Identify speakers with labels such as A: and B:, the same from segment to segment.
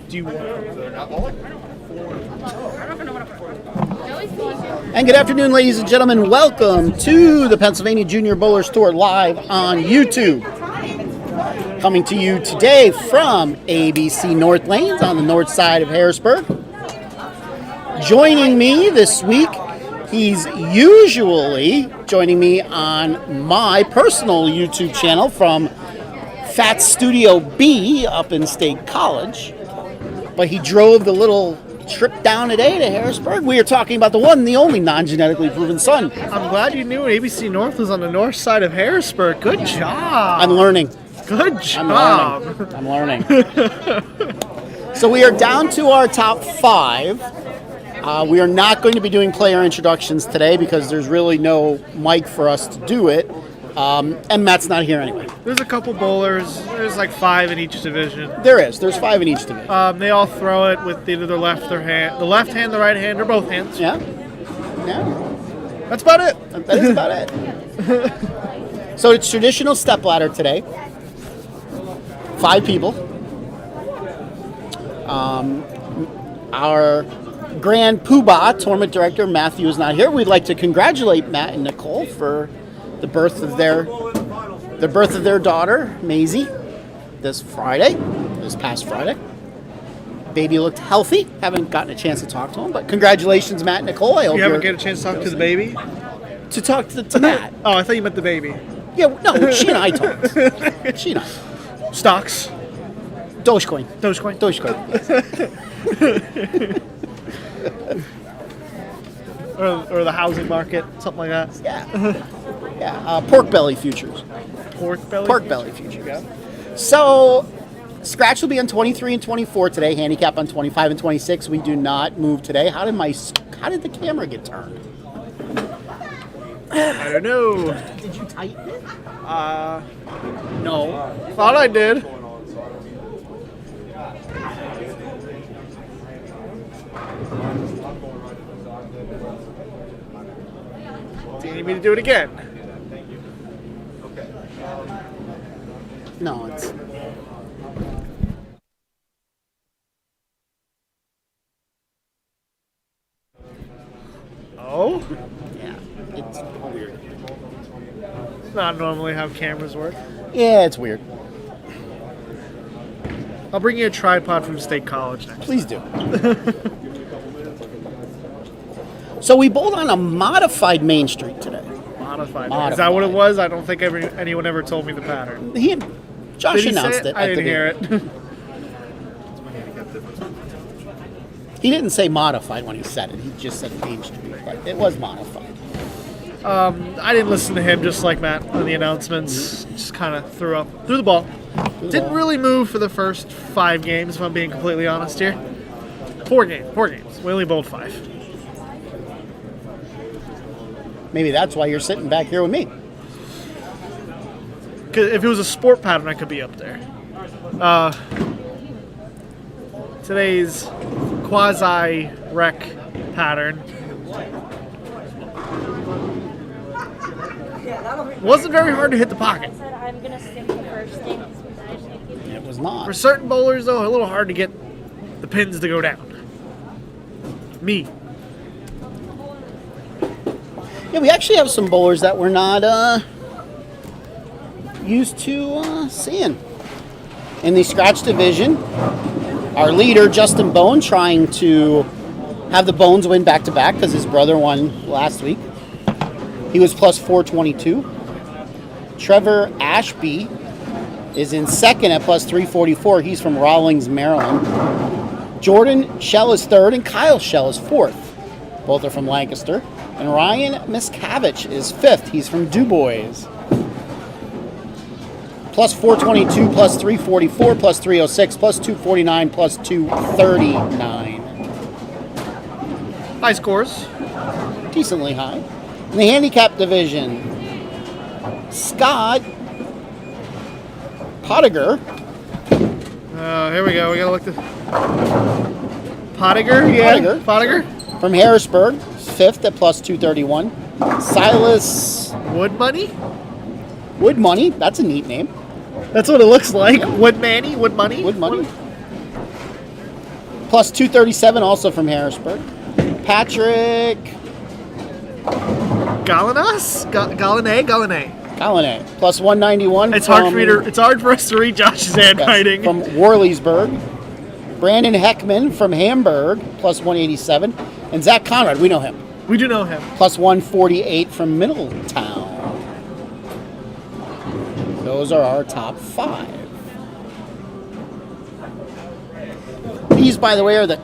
A: Do you want alcoholic?
B: And good afternoon, ladies and gentlemen. Welcome to the Pennsylvania Junior Bowler Store live on YouTube. Coming to you today from ABC North Lanes on the north side of Harrisburg. Joining me this week, he's usually joining me on my personal YouTube channel from Fat Studio B up in State College. But he drove the little trip down today to Harrisburg. We are talking about the one and the only non-genetically proven son.
A: I'm glad you knew ABC North was on the north side of Harrisburg. Good job.
B: I'm learning.
A: Good job.
B: I'm learning. So we are down to our top five. We are not going to be doing player introductions today because there's really no mic for us to do it. And Matt's not here anyway.
A: There's a couple bowlers. There's like 5 in each division.
B: There's 5 in each division.
A: They all throw it with either their left or hand, the left hand, the right hand, or both hands.
B: Yeah.
A: That's about it.
B: That is about it. So it's traditional stepladder today. 5 people. Our grand poobah tournament director Matthew is not here. We'd like to congratulate Matt and Nicole for the birth of their daughter Maisie this past Friday. Baby looked healthy. Haven't gotten a chance to talk to him, but congratulations, Matt and Nicole. I hope
A: you haven't get a chance to talk to the baby.
B: To talk to Matt.
A: Oh, I thought you meant the baby.
B: Yeah, no, she and I talked. She and I.
A: Stocks.
B: Dogecoin.
A: Or the housing market, something like that.
B: Yeah. Pork belly futures.
A: Pork belly
B: futures. Yeah. So, scratch will be on 23 and 24 today. Handicap on 25 and 26. We do not move today. How did the camera get turned?
A: I don't know.
B: Did you tighten it?
A: No. Thought I did. Do you need me to do it again?
B: No, it's...
A: Oh?
B: Yeah, it's weird.
A: It's not normally how cameras work.
B: Yeah, it's weird.
A: I'll bring you a tripod from State College next.
B: Please do. So we bowled on a modified Main Street today.
A: Modified. Is that what it was? I don't think anyone ever told me the pattern.
B: Josh announced it.
A: I didn't hear it.
B: He didn't say modified when he said it. He just said Main Street, but it was modified.
A: I didn't listen to him, just like Matt on the announcements. Just kind of threw the ball. Didn't really move for the first 5 games, if I'm being completely honest here. 4 games. We only bowled 5.
B: Maybe that's why you're sitting back here with me.
A: 'Cause if it was a sport pattern, I could be up there. Today's quasi-rec pattern wasn't very hard to hit the pocket.
C: I said I'm gonna skip the first thing.
B: It was not.
A: For certain bowlers, though, a little hard to get the pins to go down. Me.
B: Yeah, we actually have some bowlers that we're not used to seeing. In the scratch division, our leader, Justin Bone, trying to have the Bones win back-to-back because his brother won last week. He was plus 422. Trevor Ashby is in second at plus 344. He's from Rawlings, Maryland. Jordan Shell is third, and Kyle Shell is fourth. Both are from Lancaster. And Ryan Miscavige is fifth. He's from DuBois. Plus 422, plus 344, plus 306, plus 249, plus 239.
A: High scores.
B: Decently high. In the handicap division, Scott Pottiger.
A: Here we go. We gotta look the Pottiger. Yeah, Pottiger.
B: From Harrisburg, fifth at plus 231. Silas
A: Wood Money.
B: Wood Money. That's a neat name.
A: That's what it looks like. Wood Manny. Wood Money.
B: Wood Money. Plus 237, also from Harrisburg. Patrick
A: Galanas. Galanay.
B: Kalane, plus 191.
A: It's hard for me to. It's hard for us to read Josh's handwriting.
B: From Warleysburg. Brandon Heckman from Hamburg, plus 187. And Zach Conrad, we know him.
A: We do know him.
B: Plus 148 from Middletown. Those are our top 5. These, by the way, are the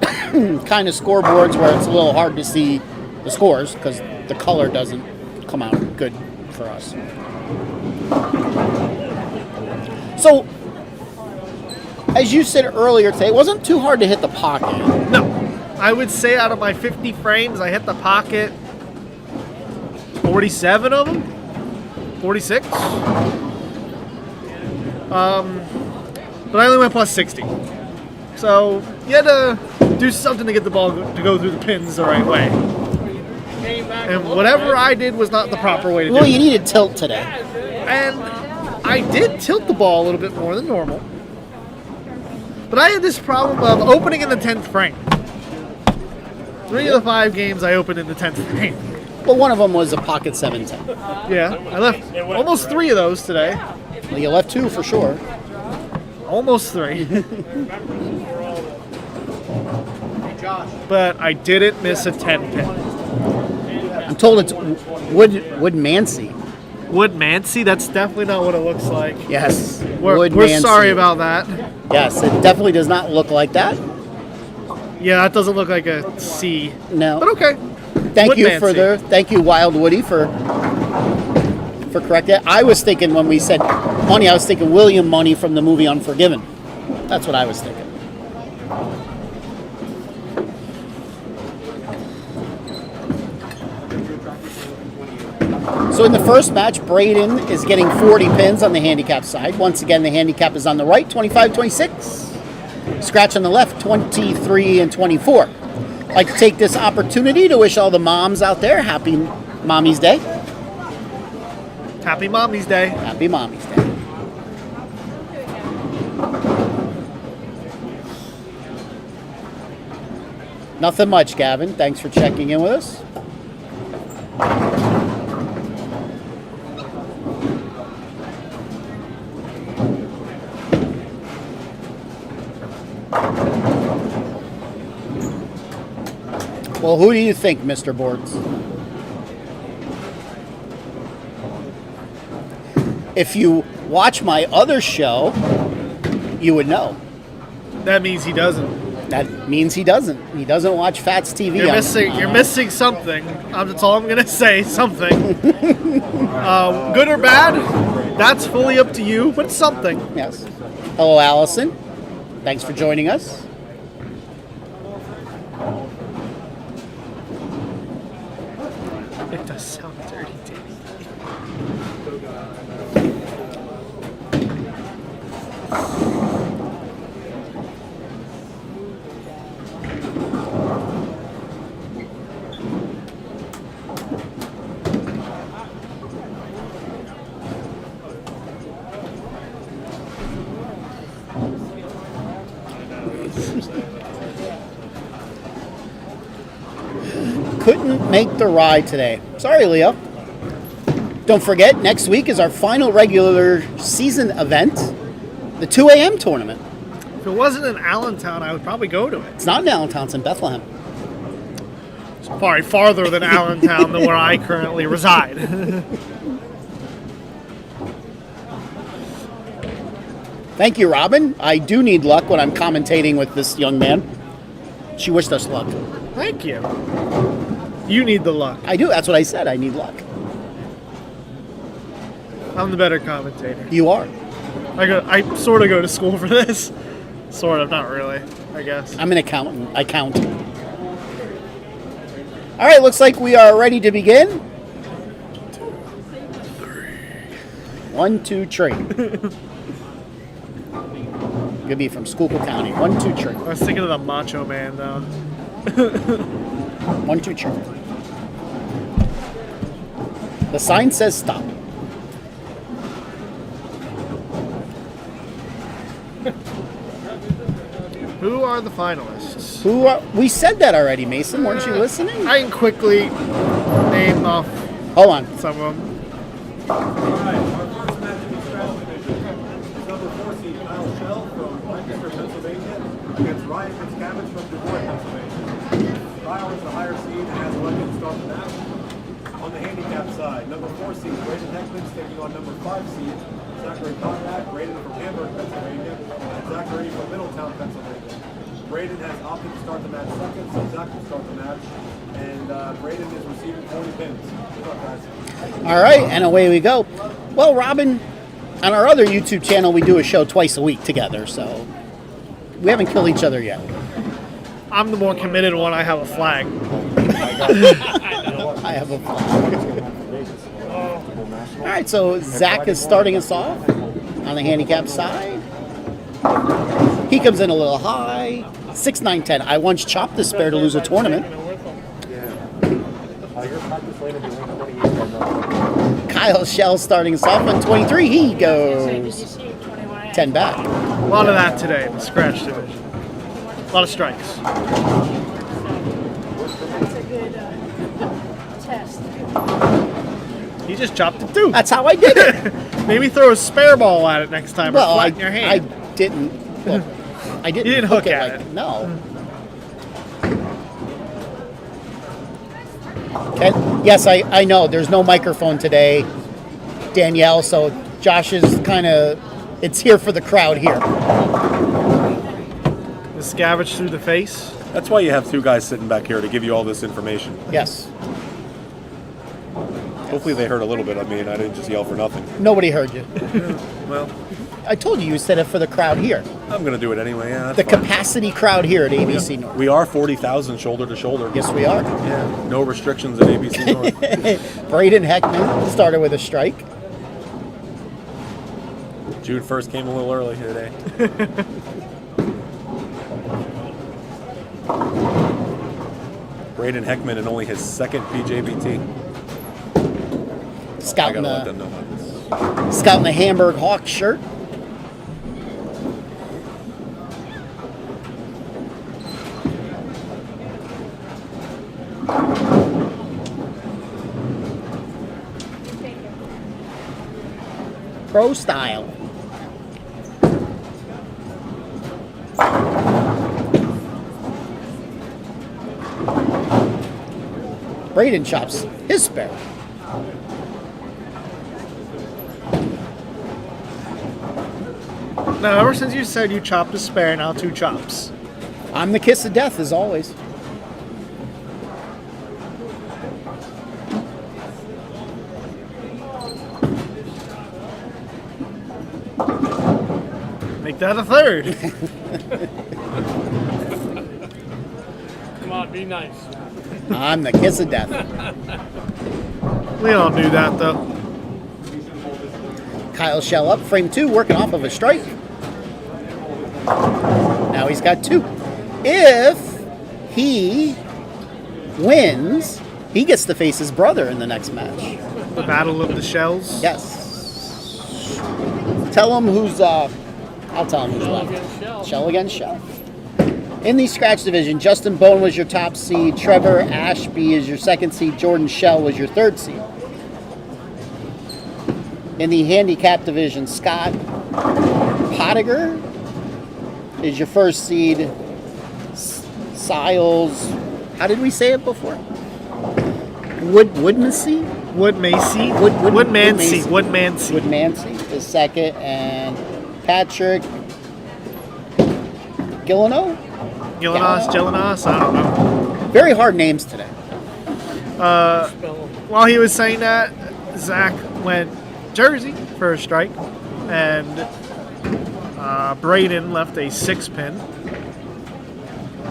B: kind of scoreboards where it's a little hard to see the scores because the color doesn't come out good for us. So, as you said earlier today, it wasn't too hard to hit the pocket.
A: No, I would say out of my 50 frames, I hit the pocket 47 of them, 46. But I only went plus 60. So you had to do something to get the ball to go through the pins the right way. And whatever I did was not the proper way to do it.
B: Well, you needed tilt today.
A: And I did tilt the ball a little bit more than normal. But I had this problem of opening in the 10th frame. 3 of the 5 games I opened in the 10th frame.
B: Well, one of them was a pocket 710.
A: Yeah, I left almost 3 of those today.
B: Well, you left 2 for sure.
A: Almost 3. But I didn't miss a 10 pin.
B: I'm told it's Wood Mancy.
A: Wood Mancy? That's definitely not what it looks like.
B: Yes.
A: We're
B: Mancy.
A: sorry about that.
B: Yes, it definitely does not look like that.
A: Yeah, that doesn't look like a C.
B: No.
A: But okay.
B: Thank
A: Wood
B: you
A: Mancy.
B: thank you, Wild Woody, for correcting it. I was thinking when we said Money, I was thinking William Money from the movie Unforgiven. That's what I was thinking. So in the first match, Braden is getting 40 pins on the handicap side. Once again, the handicap is on the right, 25-26. Scratch on the left, 23 and 24. I'd like to take this opportunity to wish all the moms out there happy Mommy's Day.
A: Happy Mommy's Day.
B: Happy Mommy's Day. Nothing much, Gavin. Thanks for checking in with us. Well, who do you think, Mr. Boards? If you watch my other show, you would know.
A: That means he doesn't.
B: That means he doesn't. He doesn't watch Fats TV.
A: You're missing something. That's all I'm gonna say. Something. Good or bad, that's fully up to you. But something.
B: Yes. Hello, Allison. Thanks for joining us.
A: It does sound dirty.
B: Couldn't make the ride today. Sorry, Leo. Don't forget, next week is our final regular season event, the 2 a.m. tournament.
A: If it wasn't in Allentown, I would probably go to it.
B: It's not in Allentown, it's in Bethlehem.
A: It's probably farther than Allentown than where I currently reside.
B: Thank you, Robin. I do need luck when I'm commentating with this young man. She wished us luck.
A: Thank you. You need the luck.
B: I do. That's what I said. I need luck.
A: I'm the better commentator.
B: You are.
A: I sort of go to school for this. Sort of, not really, I guess.
B: I'm an accountant. I count. All right, looks like we are ready to begin. 1, 2, 3. Could be from Schuylkill County. 1, 2, 3.
A: I was thinking of the Macho Man, though.
B: 1, 2, 3. The sign says stop.
A: Who are the finalists?
B: We said that already, Mason. Weren't you listening?
A: I can quickly name off
B: Hold on.
A: some of them.
D: Alright, our first match in the straddle division is number 4 seed Kyle Shell from Lancaster, Pennsylvania, against Ryan Fitzcabbage from Du Bois, Pennsylvania. Kyle is the higher seed and has elected to start the match. On the handicap side, number 4 seed Braden Heckman taking on number 5 seed Zachary Conrad, Braden from Hamburg, Pennsylvania, and Zachary from Middletown, Pennsylvania. Braden has opted to start the match second, so Zach will start the match. And Braden is receiving 40 pins. Good luck, guys.
B: All right, and away we go. Well, Robin, on our other YouTube channel, we do a show twice a week together, so we haven't killed each other yet.
A: I'm the more committed one. I have a flag.
B: I have a flag. All right, so Zach is starting us off on the handicap side. He comes in a little high. 6, 9, 10. I once chopped this spare to lose a tournament. Kyle Shell starting us off on 23. He goes 10 back.
A: A lot of that today in the scratch division. A lot of strikes.
C: That's a good test.
A: He just chopped it too.
B: That's how I did it.
A: Maybe throw a spare ball at it next time.
B: Well,
A: or
B: I
A: flatten your hand.
B: didn't. Well, I didn't.
A: You didn't hook at
B: like,
A: it.
B: No. Yes, I know. There's no microphone today, Danielle. So Josh is kind of. It's here for the crowd here.
A: The scavenge through the face.
E: That's why you have 2 guys sitting back here to give you all this information.
B: Yes.
E: Hopefully they heard a little bit of me and I didn't just yell for nothing.
B: Nobody heard you.
E: Well,
B: I told you said it for the crowd here.
E: I'm going to do it anyway. Yeah, that's
B: The
E: fine.
B: capacity crowd here at ABC North.
E: We are 40,000 shoulder to shoulder.
B: Yes, we are.
E: Yeah, no restrictions at ABC North.
B: Braden Heckman started with a strike.
E: June 1st came a little early today. Braden Heckman in only his 2nd PJBT. I
B: Scouting
E: gotta let them know about this.
B: the Hamburg Hawks shirt. Pro style. Braden chops his spare.
A: Now, ever since you said you chopped a spare, now 2 chops.
B: I'm the kiss of death, as always.
A: Make that a 3rd.
F: Come on, be nice.
B: I'm the kiss of death.
A: We all knew that, though.
B: Kyle Shell up, frame 2, working off of a strike. Now he's got 2. If he wins, he gets to face his brother in the next match.
A: The Battle of the Shells.
B: Yes. Tell him who's, I'll tell him who's left. Shell against Shell. In the scratch division, Justin Bone was your top seed, Trevor Ashby is your second seed, Jordan Shell was your third seed. In the handicap division, Scott Pottiger is your first seed. Siles, how did we say it before? Woodmansey?
A: Woodmansey.
B: Woodmansey is second, and Patrick Gillenos?
A: Gillenos, I don't know.
B: Very hard names today.
A: While he was saying that, Zach went Jersey for a strike, and Braden left a 6-pin.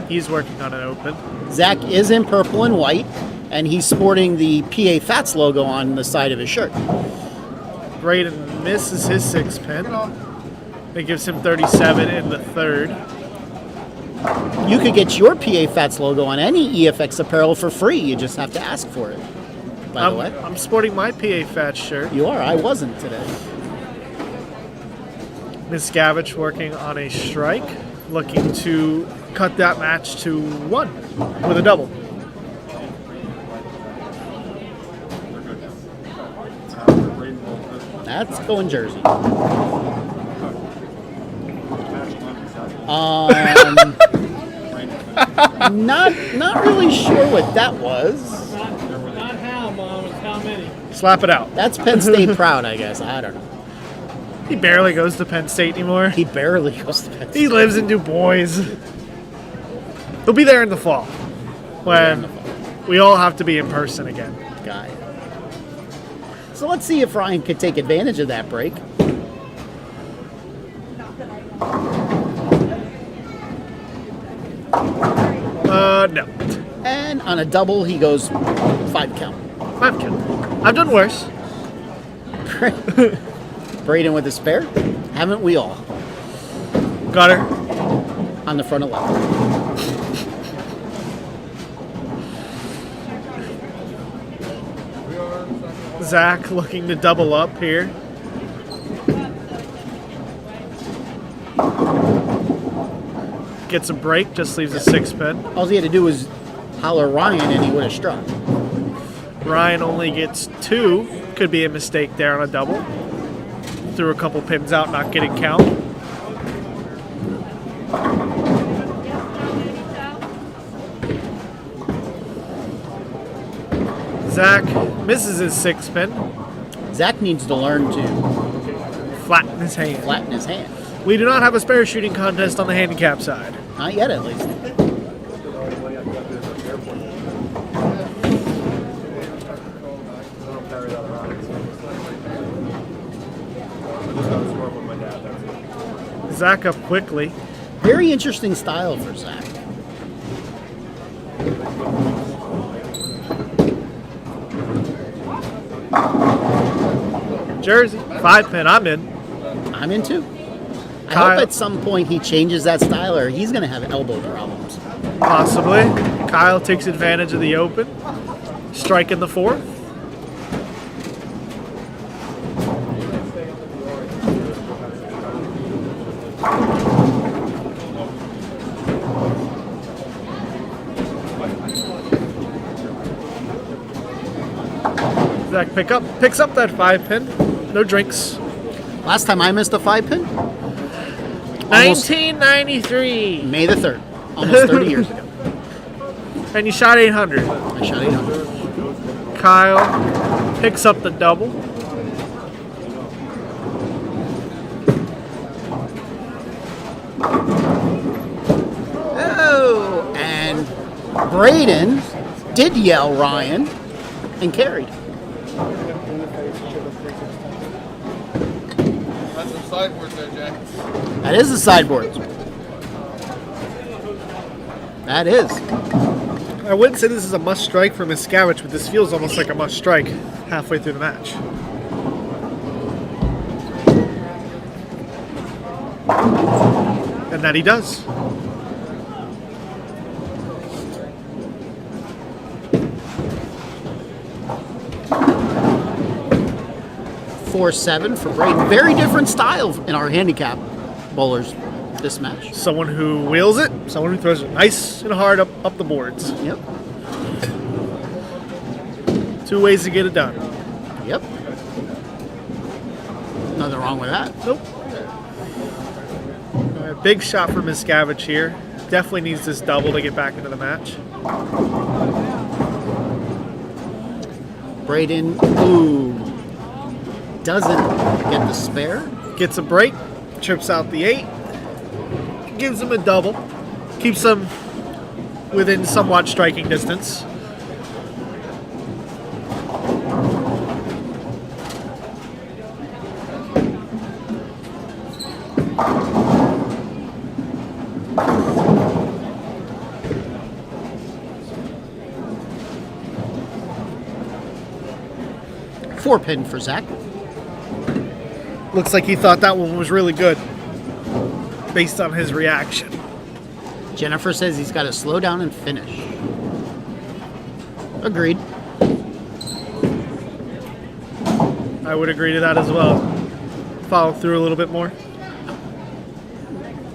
A: He's working on an open.
B: Zach is in purple and white, and he's sporting the PA Fats logo on the side of his shirt.
A: Braden misses his 6-pin. That gives him 37 in the third.
B: You could get your PA Fats logo on any EFX apparel for free. You just have to ask for it. By the way,
A: I'm sporting my PA Fats shirt.
B: You are. I wasn't today.
A: Miscavige working on a strike, looking to cut that match to 1 with a double.
B: That's going Jersey. Not really sure what that was.
F: Not how, Mom, it's how many.
A: Slap it out.
B: That's Penn State proud, I guess. I don't know.
A: He barely goes to Penn State anymore.
B: He barely goes to Penn State.
A: He lives in Du Bois. He'll be there in the fall when we all have to be in person again.
B: Guy. So let's see if Ryan could take advantage of that break.
A: No.
B: And on a double, he goes 5 count.
A: 5 count. I've done worse.
B: Braden with a spare. Haven't we all?
A: Got her.
B: On the front 11.
A: Zach looking to double up here. Gets a break, just leaves a 6-pin.
B: All he had to do was holler Ryan and he would have struck.
A: Ryan only gets 2. Could be a mistake there on a double. Threw a couple pins out, not getting count. Zach misses his 6-pin.
B: Zach needs to learn to
A: Flatten his hand.
B: flatten his hand.
A: We do not have a spare shooting contest on the handicap side.
B: Not yet, at least.
A: Zach up quickly.
B: Very interesting style for Zach.
A: Jersey, 5-pin, I'm in.
B: I'm in too. I
A: Kyle.
B: hope at some point he changes that style or he's going to have elbow problems.
A: Possibly. Kyle takes advantage of the open. Strike in the 4th. Zach picks up that 5-pin. No drinks.
B: Last time I missed a 5-pin?
A: 1993.
B: May the 3rd. Almost 30 years ago.
A: And you shot 800.
B: I shot 800.
A: Kyle picks up the double.
B: Oh! And Braden did yell Ryan and carried.
G: That's some sideboard there, Jack.
B: That is the sideboard. That is.
A: I wouldn't say this is a must strike for Miscavige, but this feels almost like a must strike halfway through the match. And that he does.
B: $4-7 for Braden. Very different style in our handicap bowlers this match.
A: Someone who wheels it, someone who throws it nice and hard up the boards.
B: Yep.
A: 2 ways to get it done.
B: Yep. Nothing wrong with that.
A: Nope. Big shot for Miscavige here. Definitely needs this double to get back into the match.
B: Braden, ooh, doesn't get the spare.
A: Gets a break, trips out the 8, gives him a double, keeps him within somewhat striking distance.
B: Four pin for Zach.
A: Looks like he thought that one was really good based on his reaction.
B: Jennifer says he's got to slow down and finish. Agreed.
A: I would agree to that as well. Follow through a little bit more.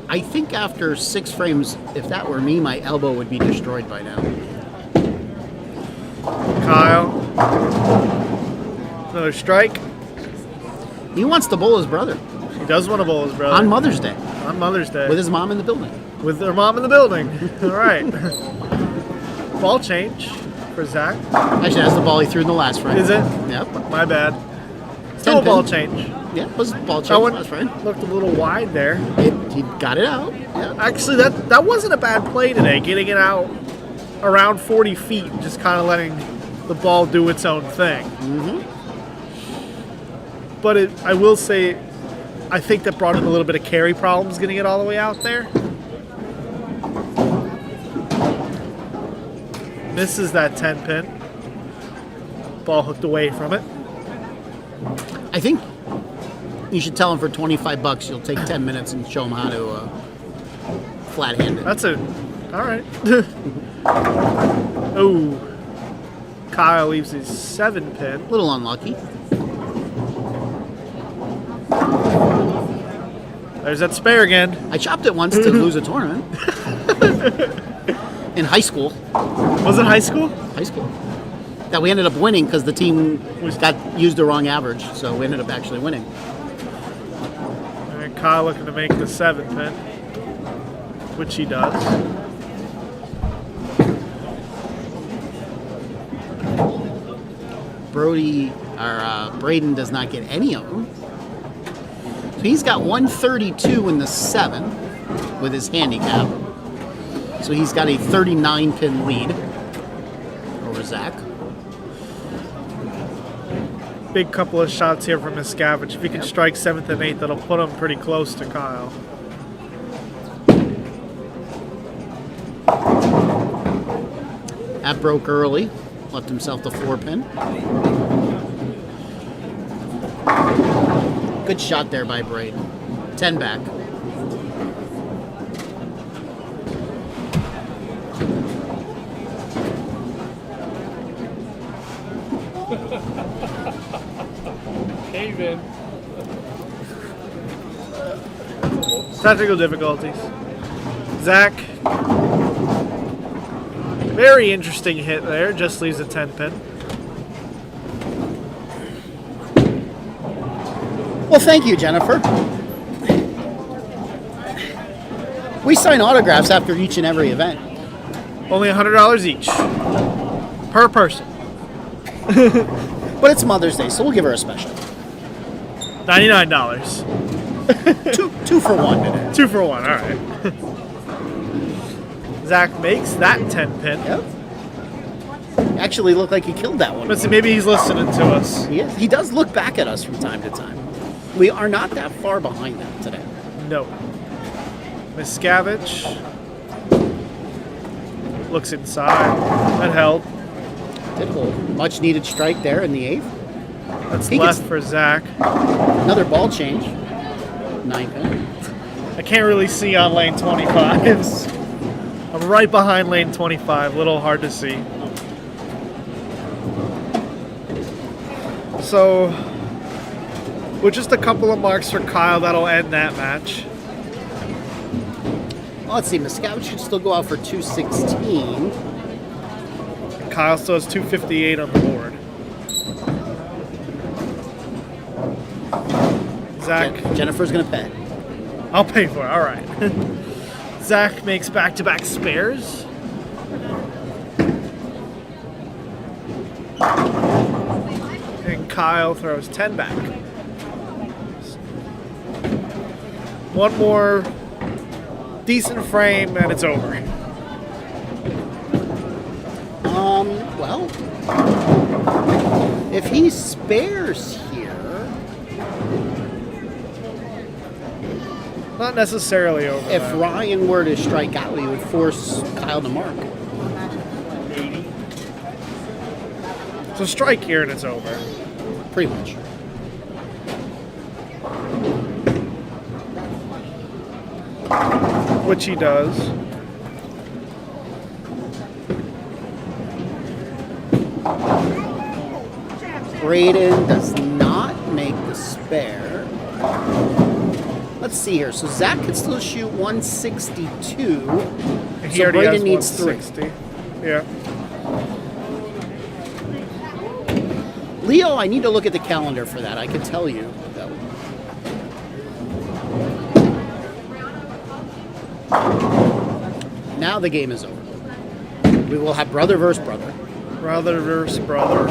B: I think after 6 frames, if that were me, my elbow would be destroyed by now.
A: Kyle. Another strike.
B: He wants to bowl his brother
A: He does want to bowl his brother.
B: on Mother's Day
A: On Mother's Day.
B: with his mom in the building.
A: With their mom in the building. All right. Ball change for Zach.
B: Actually, that's the ball he threw in the last frame.
A: Is it?
B: Yep.
A: My bad. Still a
B: 10
A: ball
B: pin.
A: change.
B: Yeah, it was ball
A: That
B: change
A: one
B: last frame.
A: looked a little wide there.
B: He got it out. Yeah.
A: Actually, that wasn't a bad play today. Getting it out around 40 feet and just kind of letting the ball do its own thing.
B: Mm-hmm.
A: But I will say, I think that brought in a little bit of carry problems getting it all the way out there. Misses that 10 pin. Ball hooked away from it.
B: I think you should tell him for $25 you'll take 10 minutes and show him how to flat hand it.
A: That's a... All right. Oh. Kyle leaves his 7 pin.
B: A little unlucky.
A: There's that spare again.
B: I chopped it once to lose a tournament. In high school.
A: Was it high school?
B: High school. That we ended up winning because the team used the wrong average, so we ended up actually winning.
A: All right, Kyle looking to make the 7 pin, which he does.
B: Braden does not get any of them. So he's got 132 in the 7 with his handicap. So he's got a 39 pin lead over Zach.
A: Big couple of shots here from Miscavige. If he can strike 7th and 8th, that'll put him pretty close to Kyle.
B: That broke early. Left himself the 4 pin. Good shot there by Braden. 10 back.
F: Cave in.
A: Technical difficulties. Zach. Very interesting hit there. Just leaves a 10 pin.
B: Well, thank you, Jennifer. We sign autographs after each and every event.
A: Only $100 each. Per person.
B: But it's Mother's Day, so we'll give her a special.
A: $99.
B: Two for one today.
A: 2 for 1, alright. Zach makes that 10 pin.
B: Yep. Actually looked like he killed that one.
A: Let's see, maybe he's listening to us.
B: He does look back at us from time to time. We are not that far behind them today.
A: No. Miscavige. Looks inside. That held.
B: Did hold. Much needed strike there in the 8th.
A: That's
B: He
A: left
B: gets-
A: for Zach.
B: Another ball change. 9 pin.
A: I can't really see on lane 25s. I'm right behind lane 25. A little hard to see. So, with just a couple of marks for Kyle, that'll end that match.
B: Well, let's see. Miscavige should still go out for 216.
A: Kyle still has 258 on the board. Zach,
B: Jennifer's going to pay.
A: I'll pay for it. All right. Zach makes back-to-back spares. And Kyle throws 10 back. One more decent frame and it's over.
B: Well, if he spares here,
A: Not necessarily over.
B: if
A: that.
B: Ryan were to strike out, he would force Kyle to mark.
A: So strike here and it's over.
B: Pretty much.
A: Which he does.
B: Braden does not make the spare. Let's see here. So Zach could still shoot 162.
A: And he
B: So
A: already
B: Braden
A: has
B: needs
A: 160. Yeah.
B: Leo, I need to look at the calendar for that. I can tell you, though. Now the game is over. We will have brother versus brother.
A: Brother versus brother.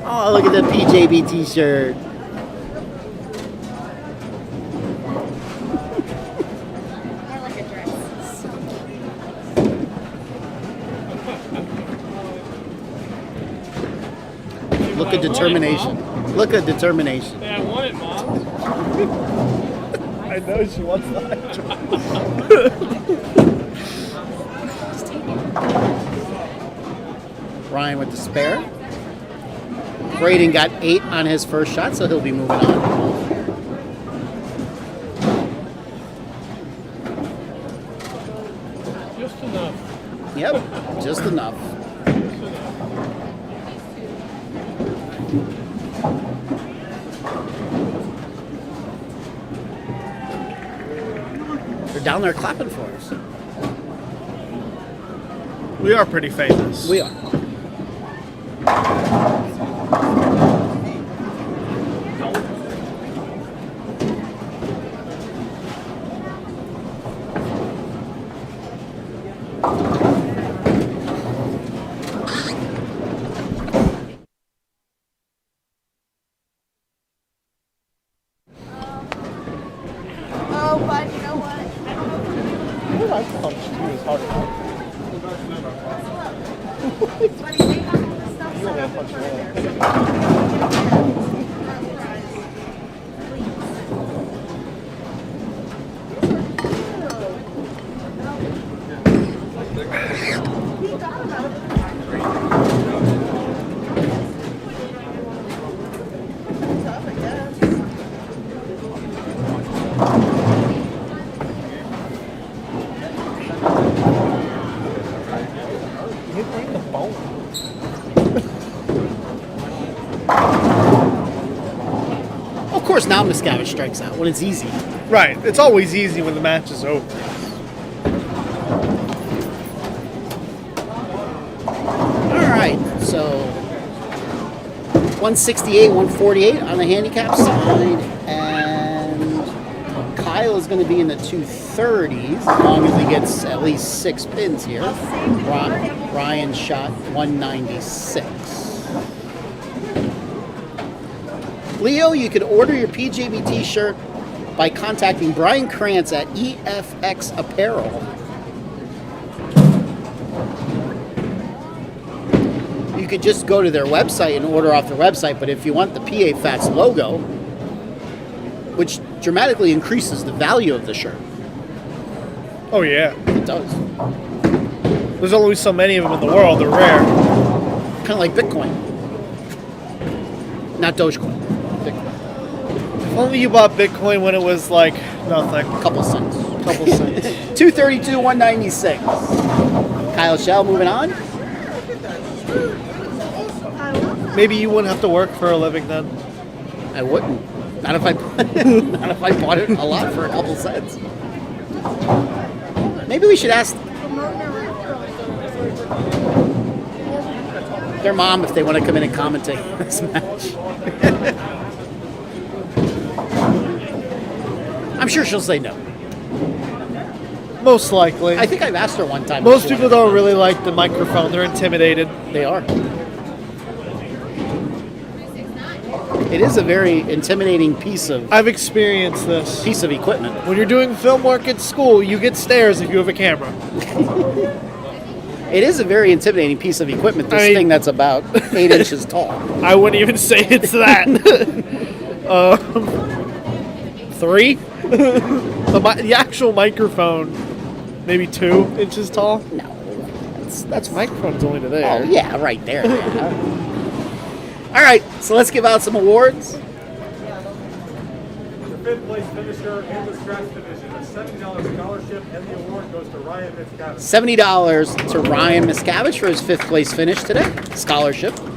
B: Oh, look at the PJBT shirt.
C: I like a dress.
B: Look at determination. Look at determination.
F: Hey, I want it, Mom.
A: I know she wants that.
C: Just take it.
B: Ryan with the spare. Braden got 8 on his first shot, so he'll be moving on.
F: Just enough.
B: Yep, just enough. They're down there clapping for us.
A: We are pretty famous.
B: We are.
C: Oh, but you know what? Buddy, they have all this stuff set up in front of there.
B: Of course, now Miscavige strikes out when it's easy.
A: Right. It's always easy when the match is over.
B: All right, so 168, 148 on the handicap side, and Kyle is going to be in the 230s as long as he gets at least 6 pins here. Ryan shot 196. Leo, you can order your PJBT shirt by contacting Brian Krantz at EFX Apparel. You could just go to their website and order off their website, but if you want the PA Fats logo, which dramatically increases the value of the shirt,
A: Oh, yeah.
B: It does.
A: There's only so many of them in the world. They're rare.
B: Kind of like Bitcoin. Not Dogecoin. Bitcoin.
A: If only you bought Bitcoin when it was like nothing.
B: A couple cents.
A: Couple cents.
B: 232, 196. Kyle Shell moving on.
A: Maybe you wouldn't have to work for a living then.
B: I wouldn't. Not if I not if I bought it a lot for a couple cents. Maybe we should ask their mom if they want to come in and commentate on this match. I'm sure she'll say no.
A: Most likely.
B: I think I've asked her one time.
A: Most
B: before.
A: people don't really like the microphone. They're intimidated.
B: They are. It is a very intimidating piece of
A: I've experienced this.
B: equipment.
A: When you're doing film work at school, you get stares if you have a camera.
B: It is a very intimidating piece of equipment. This
A: I mean-
B: thing that's about 8 inches tall.
A: I wouldn't even say it's that. 3? The actual microphone, maybe 2 inches tall.
B: No, that's
A: Microphone's only to
B: Oh
A: there.
B: yeah, right there. Yeah. All right, so let's give out some awards.
D: The 5th place finisher in the scratch division, a $70 scholarship, and the award goes to Ryan Fitzcavish.
B: $70 to Ryan Miscavige for his 5th place finish today. Scholarship.
D: 5th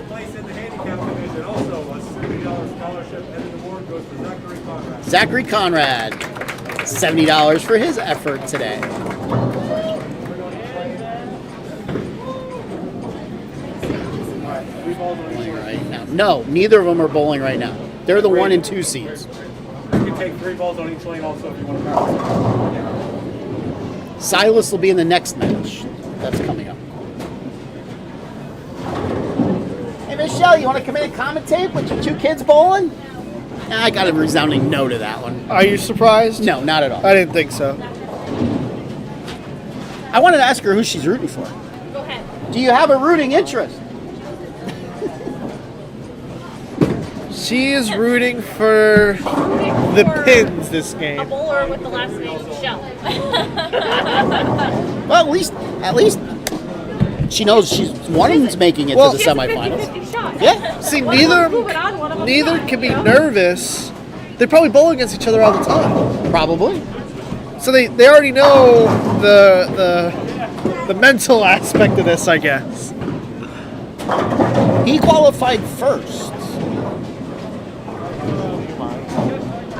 D: place in the handicap division, also a $70 scholarship, and the award goes to Zachary Conrad.
B: Zachary Conrad, $70 for his effort today. Bowling right now. No, neither of them are bowling right now. They're the 1 and 2 seeds.
D: You can take 3 balls on each lane also if you want to practice.
B: Silas will be in the next match. That's coming up. Hey, Michelle, you want to come in and commentate with your 2 kids bowling? Nah, I got a resounding no to that one.
A: Are you surprised?
B: No, not at all.
A: I didn't think so.
B: I wanted to ask her who she's rooting for.
C: Go ahead.
B: Do you have a rooting interest?
A: She is rooting for the pins this
C: A
A: game.
C: bowler with the last name Shell.
B: Well, at least she knows one's making it
A: Well-
B: to the
C: She has a
B: semifinals.
C: 50-50 shot.
B: Yeah.
A: See,
C: One of them's moving on, one of them's
A: neither
C: not,
A: can be
C: you know?
A: nervous. They probably bowl against each other all the time,
B: Probably.
A: so they already know the mental aspect of this, I guess.
B: He qualified first.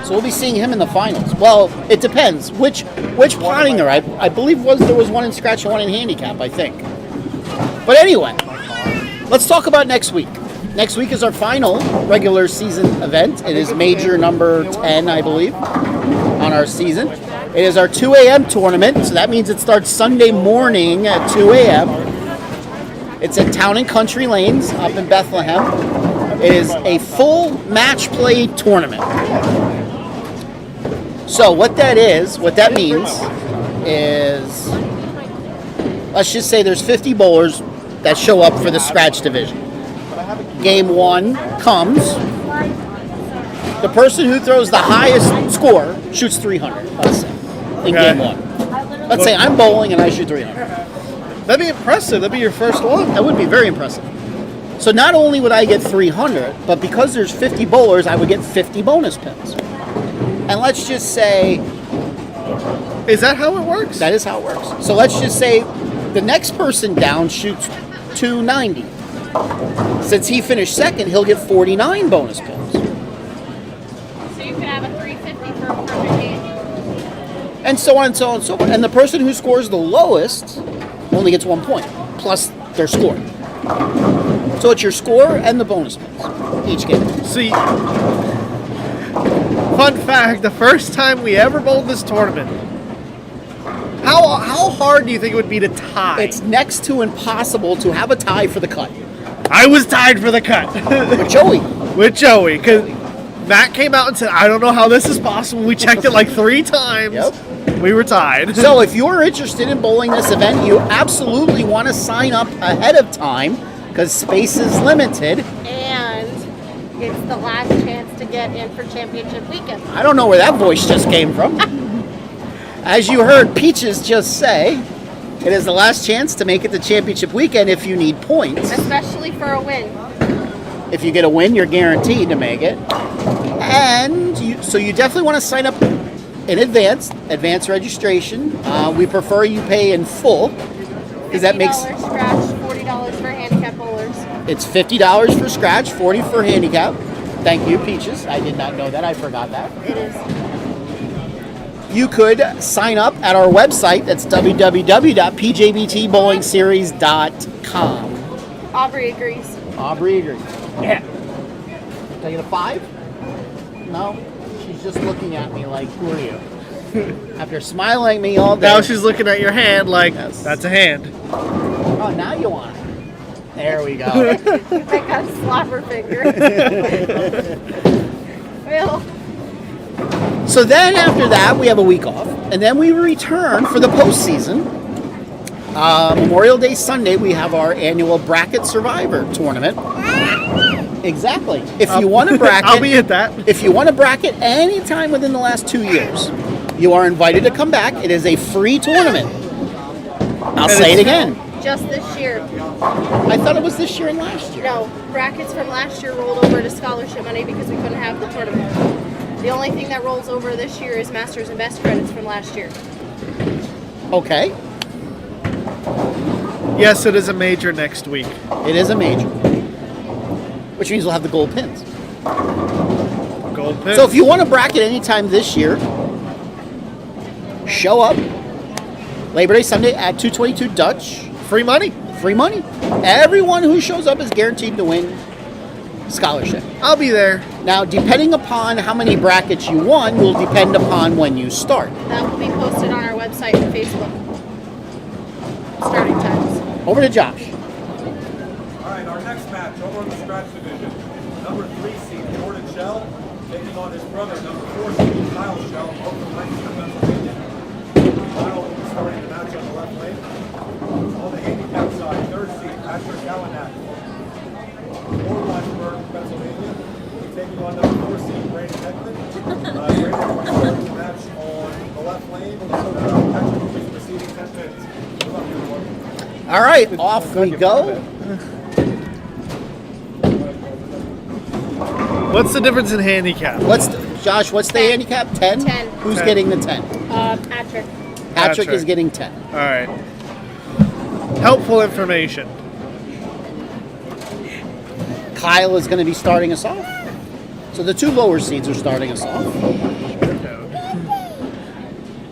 B: So we'll be seeing him in the finals. Well, it depends. Which Pottinger? I believe there was 1 in scratch and 1 in handicap, I think. But anyway, let's talk about next week. Next week is our final regular season event. It is major number 10, I believe, on our season. It is our 2 a.m. tournament, so that means it starts Sunday morning at 2 a.m. It's at Town and Country Lanes up in Bethlehem. It is a full match play tournament. So what that means is, let's just say there's 50 bowlers that show up for the scratch division. Game 1 comes. The person who throws the highest score shoots 300, let's say, in
A: Okay.
B: game 1. Let's say I'm bowling and I shoot 300.
A: That'd be impressive. That'd be your first one.
B: That would be very impressive. So not only would I get 300, but because there's 50 bowlers, I would get 50 bonus pins. And let's just say
A: Is that how it works?
B: that is how it works. So let's just say the next person down shoots 290. Since he finished second, he'll get 49 bonus pins.
C: So you could have a 350 for a perfect game.
B: And so on and so on and so on. And the person who scores the lowest only gets 1 point, plus their score. So it's your score and the bonus pins each game.
A: See, fun fact, the first time we ever bowled this tournament, how hard do you think it would be to tie?
B: It's next to impossible to have a tie for the cut.
A: I was tied for the cut
B: But Joey,
A: with Joey, because Matt came out and said, I don't know how this is possible. We checked it like 3 times.
B: Yep.
A: We were tied.
B: so if you're interested in bowling this event, you absolutely want to sign up ahead of time because space is limited.
C: And It's the last chance to get in for championship weekend.
B: I don't know where that voice just came from. As you heard Peaches just say, it is the last chance to make it to championship weekend if you need points.
C: Especially for a win.
B: If you get a win, you're guaranteed to make it. And so you definitely want to sign up in advance registration. We prefer you pay in full because that makes
C: $50 scratch, $40 for handicap bowlers.
B: it's $50 for scratch, $40 for handicap. Thank you, Peaches. I did not know that. I forgot that.
C: It is.
B: You could sign up at our website. That's www.pjbtbowlingseries.com.
C: Aubrey agrees.
B: Aubrey agrees. Yeah. Can I get a 5? No? She's just looking at me like, who are you? After smiling at me all day.
A: Now she's looking at your hand like,
B: Yes.
A: that's a hand.
B: Oh, now you want it. There we go.
C: I got a slobber finger. Well,
B: So then after that, we have a week off. And then we return for the postseason. Memorial Day Sunday, we have our annual Bracket Survivor tournament. Exactly. If you want to bracket,
A: I'll be at that.
B: If you want to bracket any time within the last 2 years, you are invited to come back. It is a free tournament. I'll say it again.
C: just this year.
B: I thought it was this year and last year.
C: No, brackets from last year rolled over to scholarship money because we couldn't have the tournament. The only thing that rolls over this year is Masters and Best credits from last year.
B: Okay.
A: Yes, it is a major next week.
B: It is a major. Which means we'll have the gold pins.
A: Gold pins.
B: So if you want to bracket anytime this year, show up Labor Day Sunday at 222 Dutch.
A: Free money.
B: Free money. Everyone who shows up is guaranteed to win scholarship.
A: I'll be there.
B: Now, depending upon how many brackets you won will depend upon when you start.
C: That will be posted on our website and Facebook. Starting times.
B: Over to Josh.
D: All right, our next match over in the scratch division. Number 3 seed Jordan Shell taking on his brother, number 4 seed Kyle Shell, both from Lancaster, Pennsylvania. Kyle will be starting the match on the left lane. On the handicap side, 3rd seed Patrick Callahan, Lawrenceburg, Pennsylvania. Will be taking on number 4 seed Brandon Heckman. Brandon will be starting the match on the left lane. Patrick will be proceeding 10 pins. Good luck, everyone.
B: All right, off we go.
A: What's the difference in handicap?
B: Josh, what's the
C: 10.
B: handicap? 10?
C: 10.
B: Who's
A: 10.
B: getting the 10?
C: Patrick.
B: Patrick is getting 10.
A: All right. Helpful information.
B: Kyle is going to be starting us off. So the 2 lower seeds are starting us off.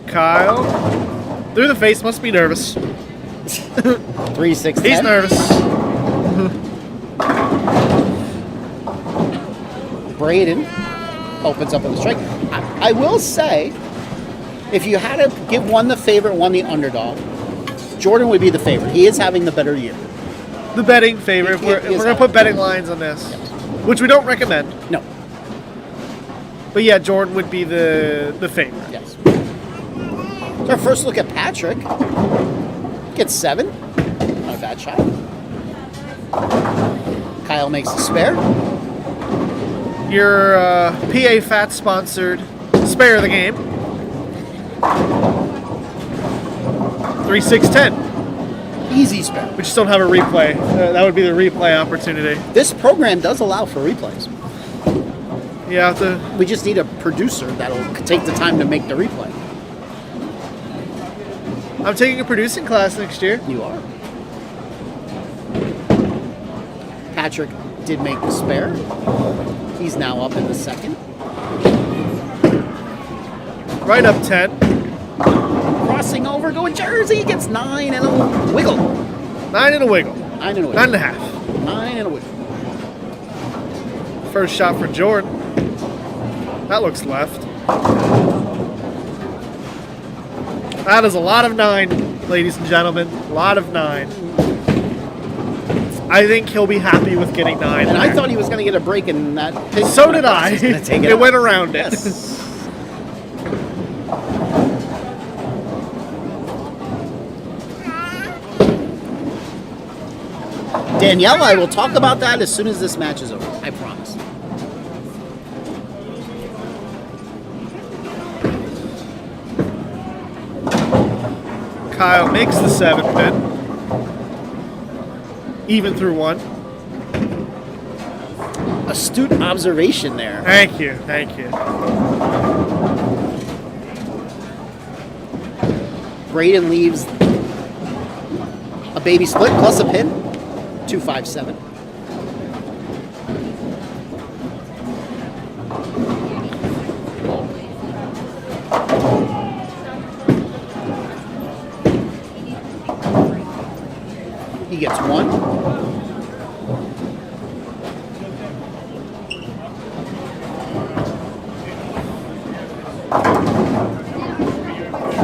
A: Kyle, through the face, must be nervous.
B: 3, 6, 10.
A: He's nervous.
B: Braden opens up on the strike. I will say, if you had to give one the favorite, one the underdog, Jordan would be the favorite. He is having the better year.
A: The betting favorite.
B: He
A: We're
B: is
A: going to
B: out.
A: put betting lines on this, which we don't recommend.
B: No.
A: But yeah, Jordan would be the favorite.
B: Yes. So our first look at Patrick. Gets 7. Not a bad shot. Kyle makes a spare.
A: Your PA Fat sponsored spare of the game. 3, 6, 10.
B: Easy spare.
A: We just don't have a replay. That would be the replay opportunity.
B: This program does allow for replays.
A: Yeah,
B: We just need a producer that'll take the time to make the replay.
A: I'm taking a producing class next year.
B: You are. Patrick did make the spare. He's now up in the second.
A: Right up 10.
B: Crossing over, going Jersey, gets 9 and a wiggle.
A: 9 and a wiggle.
B: 9 and a wiggle.
A: 9 and a half.
B: 9 and a wiggle.
A: First shot for Jordan. That looks left. That is a lot of 9, ladies and gentlemen. A lot of 9. I think he'll be happy with getting 9.
B: And I thought he was going to get a break in that pitch.
A: So did I.
B: He's gonna take it
A: It
B: out.
A: went around it.
B: Yes. Danielle, I will talk about that as soon as this match is over. I promise.
A: Kyle makes the 7 pin. Even through 1.
B: Astute observation there.
A: Thank you, thank you.
B: Braden leaves a baby split plus a pin. 257. He gets 1.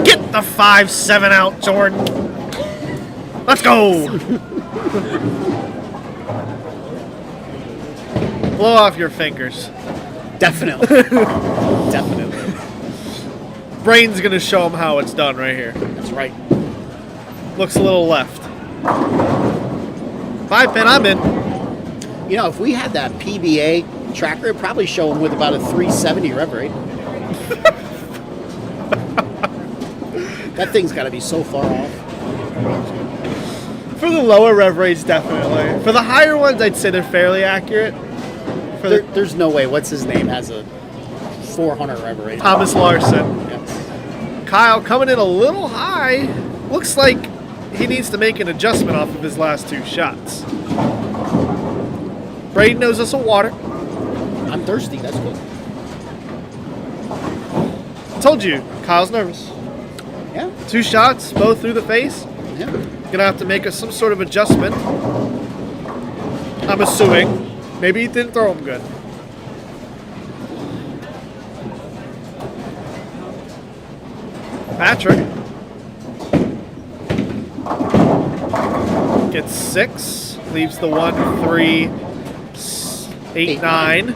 A: Get the 5-7 out, Jordan. Let's go. Blow off your fingers.
B: Definitely. Definitely.
A: Brain's gonna show him how it's done right here.
B: That's right.
A: Looks a little left. 5 pin, I'm in.
B: You know, if we had that PBA tracker, it'd probably show him with about a 370 rev rate. That thing's got to be so far off.
A: For the lower rev rates, definitely. For the higher ones, I'd say they're fairly accurate. For
B: There's no way. What's his name has a 400 rev rate?
A: Thomas Larson.
B: Yes.
A: Kyle coming in a little high. Looks like he needs to make an adjustment off of his last 2 shots. Braden knows us a water.
B: I'm thirsty. That's good.
A: Told you, Kyle's nervous.
B: Yeah.
A: 2 shots, both through the face.
B: Yeah.
A: Gonna have to make some sort of adjustment. I'm assuming. Maybe he didn't throw him good. Patrick gets 6, leaves the 1, 3, 8, 9.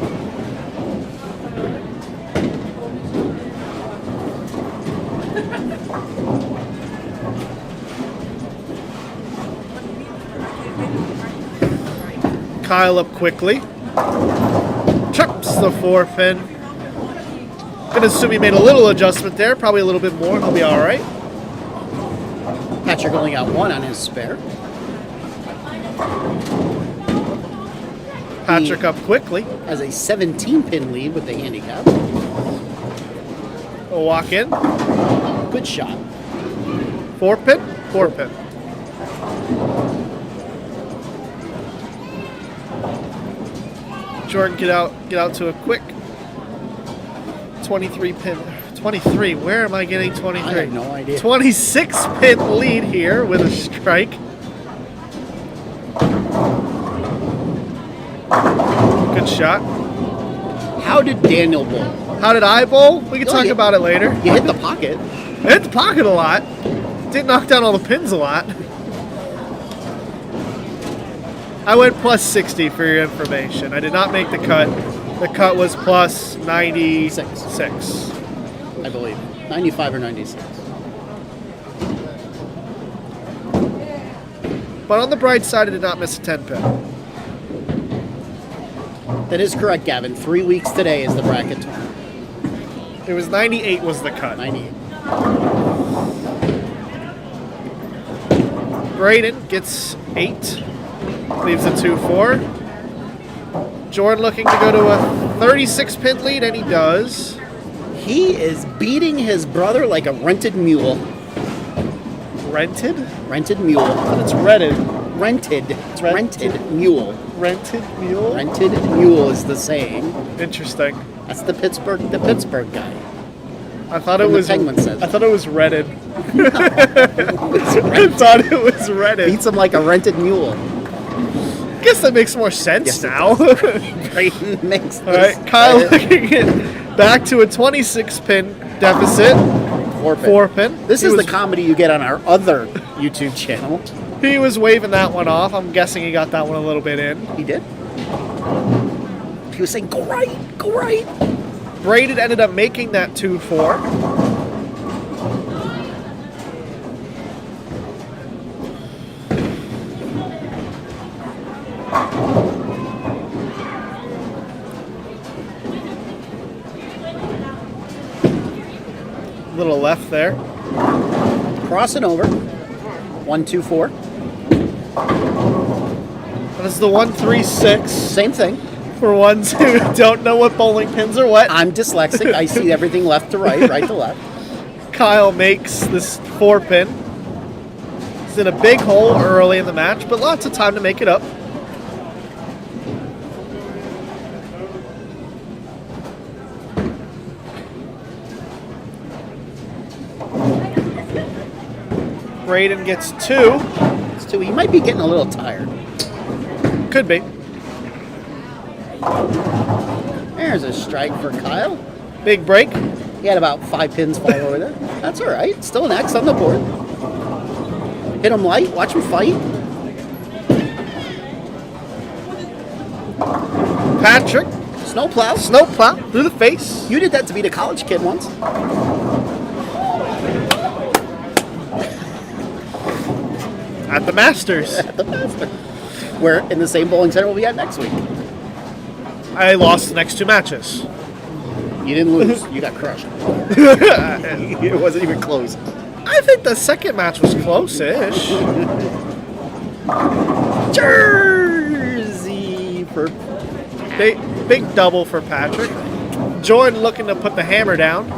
A: Kyle up quickly. Chucks the 4 pin. Gonna assume he made a little adjustment there, probably a little bit more. He'll be all right.
B: Patrick only got 1 on his spare.
A: Patrick up quickly.
B: Has a 17 pin lead with the handicap.
A: We'll walk in.
B: Good shot.
A: 4 pin, 4 pin. Jordan, get out to a quick 23 pin. 23. Where am I getting 23?
B: I have no idea.
A: 26 pin lead here with a strike. Good shot.
B: How did Daniel bowl?
A: How did I bowl? We can
B: Oh,
A: talk
B: yeah.
A: about it later.
B: You hit the pocket.
A: I hit the pocket a lot. Didn't knock down all the pins a lot. I went plus 60 for your information. I did not make the cut. The cut was plus 96.
B: I believe. 95 or 96.
A: But on the bright side, I did not miss a 10 pin.
B: That is correct, Gavin. 3 weeks today is the bracket tournament.
A: It was 98 was the cut.
B: 98.
A: Braden gets 8. Leaves a 2-4. Jordan looking to go to a 36 pin lead, and he does.
B: He is beating his brother like a rented mule.
A: Rented?
B: Rented mule.
A: But it's rented.
B: Rented. It's rented mule.
A: Rented mule?
B: Rented mule is the saying.
A: Interesting.
B: That's the Pittsburgh guy.
A: I thought it
B: From the
A: was.
B: Penguin says.
A: I thought it was redded.
B: It's
A: I
B: rented.
A: thought it was rented.
B: Beats him like a rented mule.
A: Guess that makes more sense
B: Yes, it
A: now.
B: Brayton makes
A: All right, Kyle looking at back to a 26 pin deficit. 4 pin.
B: This
A: He
B: is
A: was-
B: the comedy you get on our other YouTube channel.
A: He was waving that one off. I'm guessing he got that one a little bit in.
B: He did. He was saying, "Go right, go right."
A: Braden ended up making that 2-4. Little left there.
B: crossing over. 1, 2, 4.
A: This is the 1-3-6
B: Same thing.
A: for ones who don't know what bowling pins are what.
B: I'm dyslexic. I see everything left to right, right to left.
A: Kyle makes this 4-pin. He's in a big hole early in the match, but lots of time to make it up. Braden gets 2.
B: It's 2. He might be getting a little tired.
A: Could be.
B: There's a strike for Kyle.
A: Big break.
B: He had about 5 pins fall over there. That's all right. Still an X on the board. Hit him light. Watch him fight.
A: Patrick.
B: Snowplow.
A: Snowplow through the face.
B: You did that to beat a college kid once.
A: At the Masters.
B: At the Master. Where in the same bowling center we'll be at next week.
A: I lost the next 2 matches.
B: You didn't lose. You got crushed. It wasn't even close.
A: I think the second match was close-ish.
B: Jersey for
A: Big double for Patrick. Jordan looking to put the hammer down.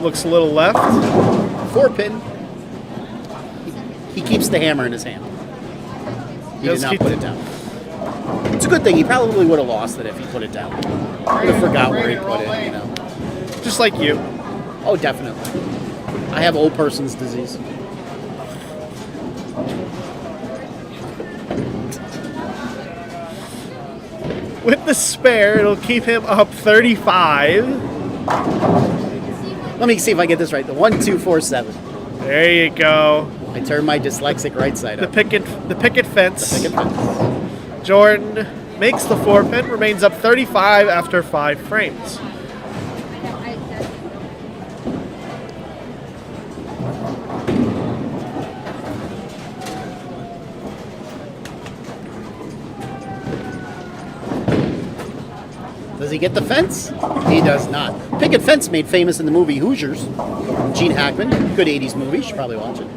A: Looks a little left.
B: 4-pin. He keeps the hammer in his hand. He did
A: Does
B: not
A: keep
B: put
A: the-
B: it down. It's a good thing. He probably would have lost it if he put it down. Would have forgot where he put it, you know.
A: Just like you.
B: Oh, definitely. I have old person's disease.
A: With the spare, it'll keep him up 35.
B: Let me see if I get this right. The 1, 2, 4, 7.
A: There you go.
B: I turned my dyslexic right side
A: The
B: up.
A: picket fence.
B: Picket fence.
A: Jordan makes the 4-pin, remains up 35 after 5 frames.
B: Does he get the fence? He does not. Picket fence made famous in the movie Hoosiers. Gene Hackman. Good 80s movie. You should probably watch it.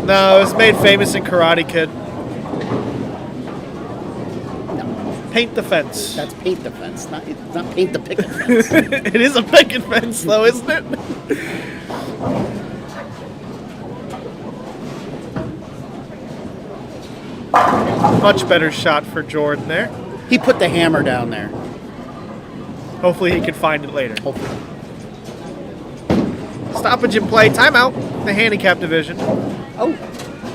A: No, it was made famous in Karate Kid.
B: No.
A: Paint the fence.
B: That's paint the fence. It's not paint the picket fence.
A: It is a picket fence, though, isn't it? Much better shot for Jordan there.
B: He put the hammer down there.
A: Hopefully he can find it later.
B: Hopefully.
A: Stoppage in play. Timeout. The handicap division.
B: Oh,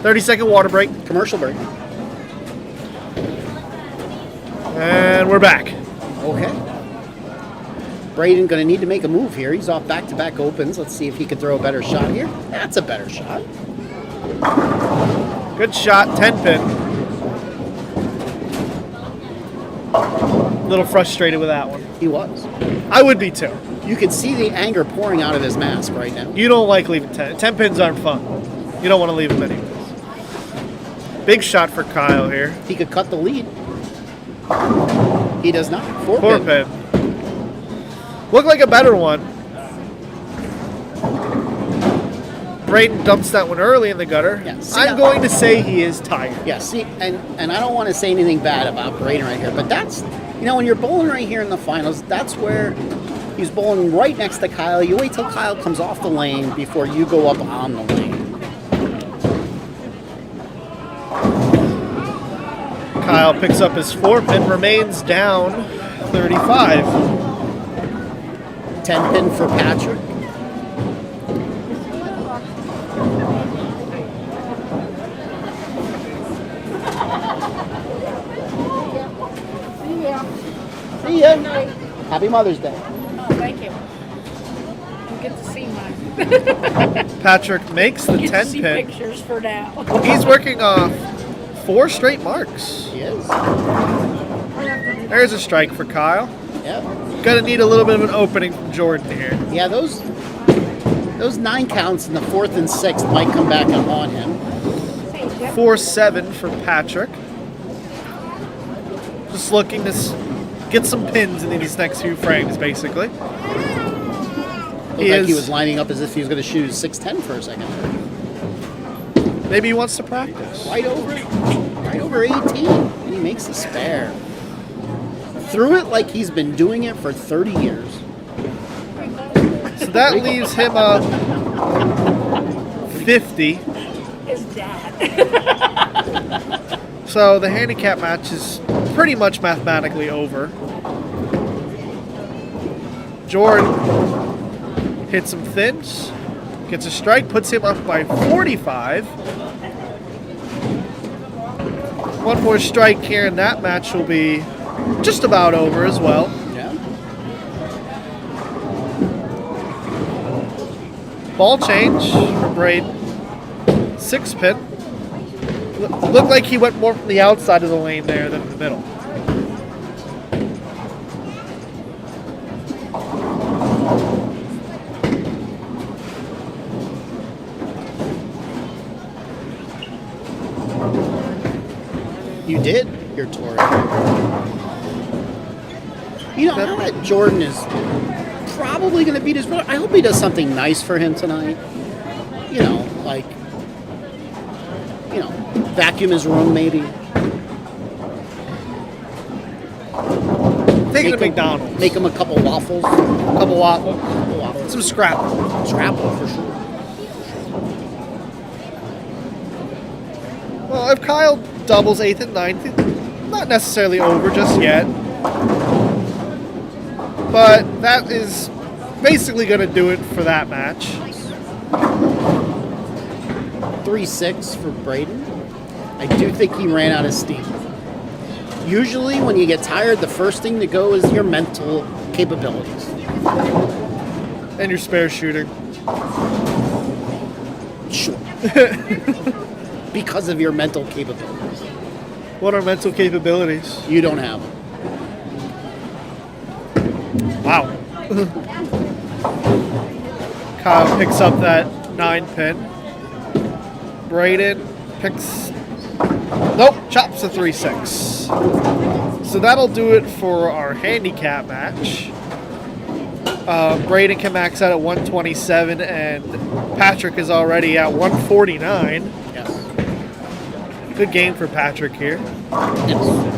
A: 30-second water break.
B: commercial break.
A: And we're back.
B: Okay. Braden going to need to make a move here. He's off back-to-back opens. Let's see if he can throw a better shot here. That's a better shot.
A: Good shot. 10-pin. A little frustrated with that one.
B: He was.
A: I would be too.
B: You can see the anger pouring out of his mask right now.
A: You don't like leaving 10. 10 pins aren't fun. You don't want to leave them anyways. Big shot for Kyle here.
B: He could cut the lead. He does not. 4
A: 4
B: pin.
A: pin. Looked like a better one. Braden dumps that one early in the gutter.
B: Yeah, see
A: I'm
B: now-
A: going to say he is tired.
B: Yeah, see, and I don't want to say anything bad about Braden right here, but that's, you know, when you're bowling right here in the finals, that's where he's bowling right next to Kyle. You wait till Kyle comes off the lane before you go up on the lane.
A: Kyle picks up his 4 pin, remains down 35.
B: 10 pin for Patrick. See ya. Happy Mother's Day.
H: Oh, thank you. You get to see mine.
A: Patrick makes the
H: You get
A: 10
H: to see
A: pin.
H: pictures for now.
A: He's working off 4 straight marks.
B: He is.
A: There's a strike for Kyle.
B: Yeah.
A: Gonna need a little bit of an opening from Jordan here.
B: Yeah, those 9 counts in the 4th and 6th might come back and haunt him.
A: 4-7 for Patrick. Just looking to get some pins in these next few frames, basically.
B: Looked like he was lining up as if he was going to shoot 6'10" for a second.
A: Maybe he wants to practice.
B: Right over 18. And he makes the spare. Threw it like he's been doing it for 30 years.
A: So that leaves him up 50.
H: His dad.
A: So the handicap match is pretty much mathematically over. Jordan hits some thins, gets a strike, puts him up by 45. One more strike here, and that match will be just about over as well.
B: Yeah.
A: Ball change for Braden. 6-pin. Looked like he went more from the outside of the lane there than the middle.
B: You did? You're Tory. You know, now that Jordan is probably going to beat his brother, I hope he does something nice for him tonight. You know, like, vacuum his room maybe.
A: Take him to McDonald's.
B: Make him a couple waffles.
A: Couple waffles. Some scrapple.
B: Scrapple for sure.
A: Well, if Kyle doubles 8th and 9th, not necessarily over just yet. But that is basically going to do it for that match.
B: 3-6 for Braden. I do think he ran out of steam. Usually when you get tired, the first thing to go is your mental capabilities.
A: And your spare shooting.
B: Sure. Because of your mental capabilities.
A: What are mental capabilities?
B: You don't have them.
A: Wow. Kyle picks up that 9-pin. Braden picks... Nope, chops a 3-6. So that'll do it for our handicap match. Braden can max out at 127, and Patrick is already at 149.
B: Yes.
A: Good game for Patrick here.
B: Yes.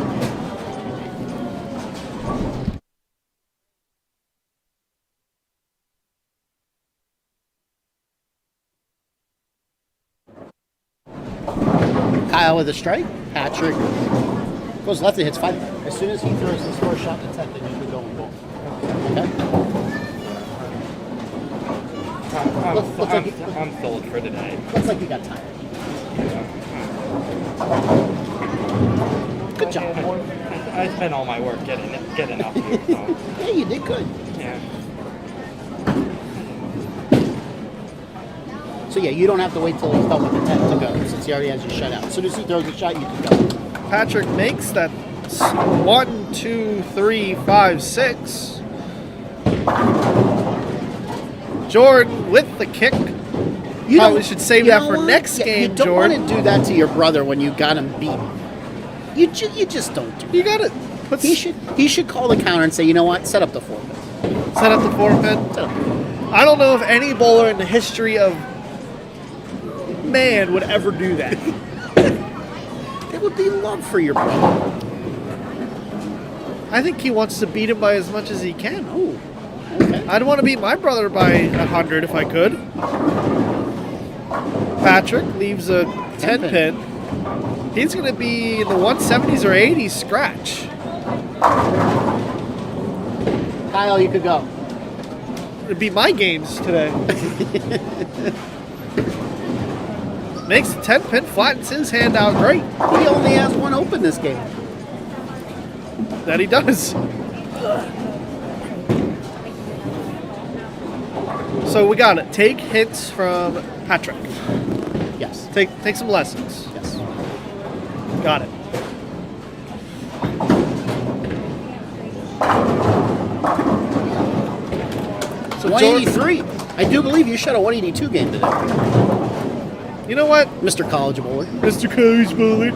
B: Kyle with a strike. Patrick goes left and hits 5. As soon as he throws the score shot to 10, then you can go and ball. Okay?
F: I'm filled for today.
B: Looks like you got tired. Good job.
F: I spent all my work getting up here. So.
B: Yeah, you did good.
F: Yeah.
B: So yeah, you don't have to wait till he's done with the 10 to go, since he already has you shut out. As soon as he throws a shot, you can go.
A: Patrick makes that 1, 2, 3, 5, 6. Jordan with the kick.
B: You
A: Probably should save that for next game,
B: You don't
A: Jordan.
B: want to do that to your brother when you got him beat. You just don't do that.
A: You gotta put
B: He should call the counter and say, you know what, set up the 4-pin.
A: set up the 4-pin.
B: Set up the 4-pin.
A: I don't know if any bowler in the history of man would ever do that.
B: That would be love for your brother.
A: I think he wants to beat him by as much as he can.
B: Oh, okay.
A: I'd want to beat my brother by 100 if I could. Patrick leaves a 10-pin. He's going to be in the 170s or 80s scratch.
B: Kyle, you could go.
A: It'd be my games today. Makes a 10-pin, flattens his hand out great.
B: He only has one open this game.
A: That he does. So we got it. Take hints from Patrick.
B: Yes.
A: Take some lessons.
B: Yes.
A: Got it. So
B: 183. I do believe you shot a 182 game today,
A: You know what,
B: Mr. College Bowler.
A: Mr. College Bowler?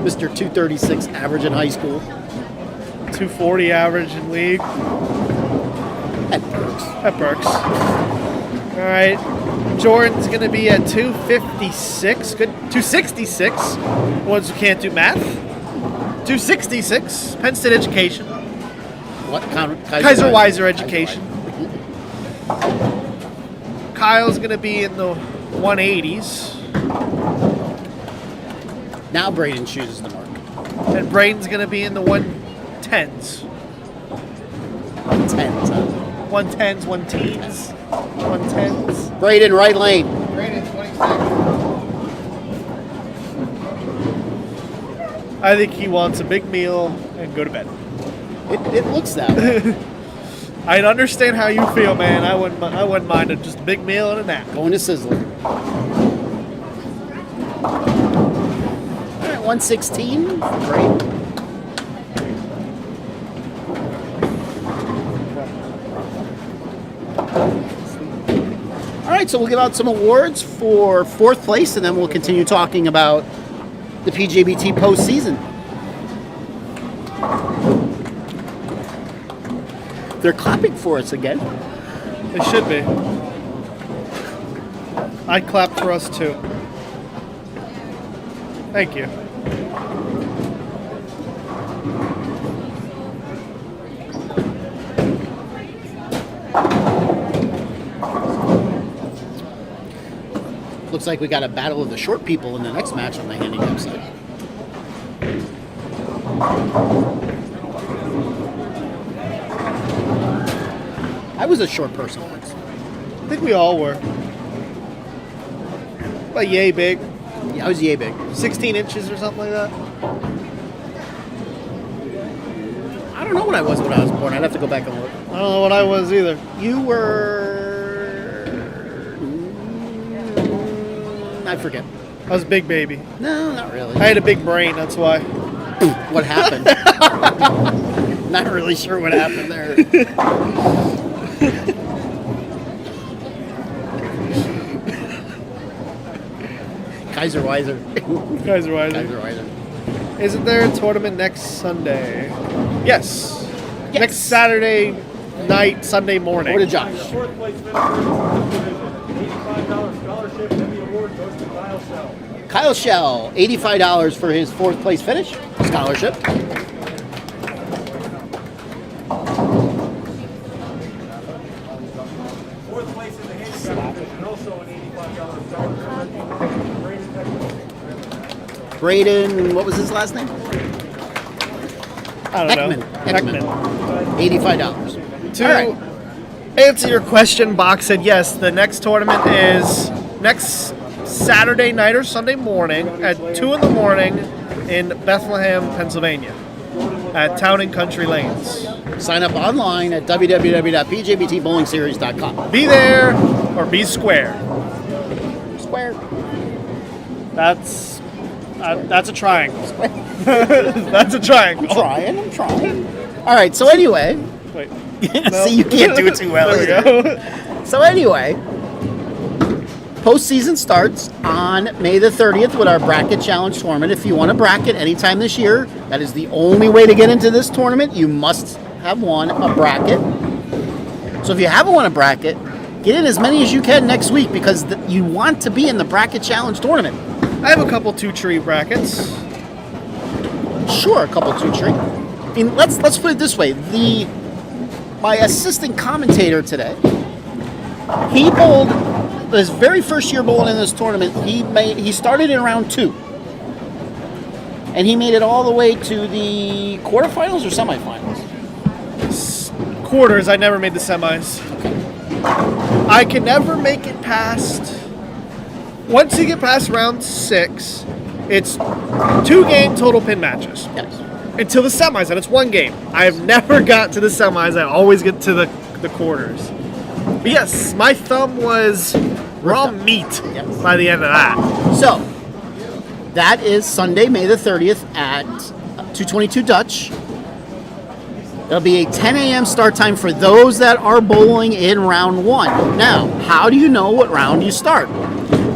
B: Mr. 236 average in high school.
A: 240 average in league
B: At Berks.
A: at Berks. All right. Jordan's going to be at 256. Good. 266. Ones who can't do math. 266. Penn State education.
B: What?
A: Kaiser Weiser education. Kyle's going to be in the 180s.
B: Now Braden chooses the mark.
A: And Braden's going to be in the 110s.
B: 10s, huh?
A: 110s, 110s, 110s.
B: Braden, right lane.
G: Brandon, 26.
A: I think he wants a big meal and go to bed.
B: It looks that way.
A: I understand how you feel, man. I wouldn't mind just a big meal and a nap.
B: Going to Sizzler. All right, 116. Great. All right, so we'll give out some awards for 4th place, and then we'll continue talking about the PJBT postseason. They're clapping for us again.
A: They should be. I'd clap for us too. Thank you.
B: Looks like we got a battle of the short people in the next match on the handicap side. I was a short person once.
A: I think we all were. About yay big.
B: Yeah, I was yay big.
A: 16 inches or something like that.
B: I don't know what I was when I was born. I'd have to go back and look.
A: I don't know what I was either.
B: You were... I forget.
A: I was a big baby.
B: No, not really.
A: I had a big brain, that's why.
B: What happened? Not really sure what happened there. Kaiser Weiser.
A: Kaiser Weiser.
B: Kaiser Weiser.
A: Isn't there a tournament next Sunday? Yes.
B: Yes.
A: Next Saturday night, Sunday morning.
B: Over to Josh.
D: Fourth place finisher in the division. $85 scholarship and the award goes to Kyle Shell.
B: Kyle Shell, $85 for his 4th place finish. Scholarship.
D: Fourth place in the handicap division, also an $85 scholarship.
B: Braden, what was his last name?
A: I don't know.
B: Heckman. $85.
A: To
B: All right.
A: answer your question, Bach said yes, the next tournament is next Saturday night or Sunday morning at 2 in the morning in Bethlehem, Pennsylvania at Town and Country Lanes.
B: Sign up online at www.pjbtbowlingseries.com.
A: Be there or be square.
B: Square.
A: That's a triangle. That's a triangle.
B: I'm trying. All right, so anyway.
A: Wait.
B: See, you can't do it too well
A: There we go.
B: So anyway, postseason starts on May the 30th with our Bracket Challenge tournament. If you want a bracket anytime this year, that is the only way to get into this tournament. You must have won a bracket. So if you haven't won a bracket, get in as many as you can next week because you want to be in the Bracket Challenge tournament.
A: I have a couple 2-tree brackets.
B: Sure, a couple 2-tree. I mean, let's put it this way. My assistant commentator today, he bowled his very first year bowling in this tournament. He started in round 2, and he made it all the way to the quarterfinals or semifinals.
A: Quarters. I never made the semis. I can never make it past. Once you get past round 6, it's 2-game total pin matches.
B: Yes.
A: Until the semis, and it's 1 game. I have never got to the semis. I always get to the quarters. But yes, my thumb was raw meat by the end of that.
B: So, that is Sunday, May the 30th at 222 Dutch. It'll be a 10 a.m. start time for those that are bowling in round 1. Now, how do you know what round you start?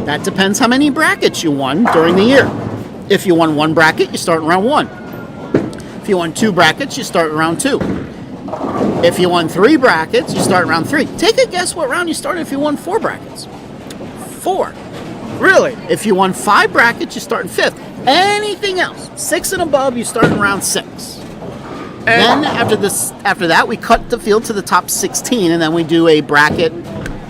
B: That depends how many brackets you won during the year. If you won one bracket, you start in round 1. If you won 2 brackets, you start in round 2. If you won 3 brackets, you start in round 3. Take a guess what round you started if you won 4 brackets. 4.
A: Really?
B: If you won 5 brackets, you start in 5th. Anything else, 6 and above, you start in round 6.
A: And
B: Then after that, we cut the field to the top 16, and then we do a bracket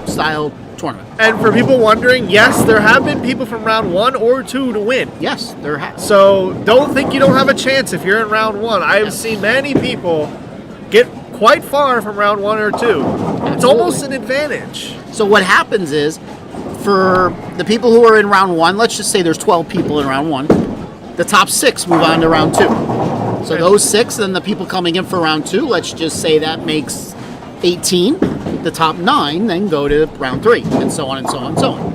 B: style tournament.
A: And for people wondering, yes, there have been people from round 1 or 2 to win.
B: Yes, there has.
A: So don't think you don't have a chance if you're in round 1. I've seen many people get quite far from round 1 or 2. It's
B: Absolutely.
A: almost an advantage.
B: So what happens is, for the people who are in round 1, let's just say there's 12 people in round 1, the top 6 move on to round 2. So those 6, and the people coming in for round 2, let's just say that makes 18. The top 9 then go to round 3, and so on and so on and so on.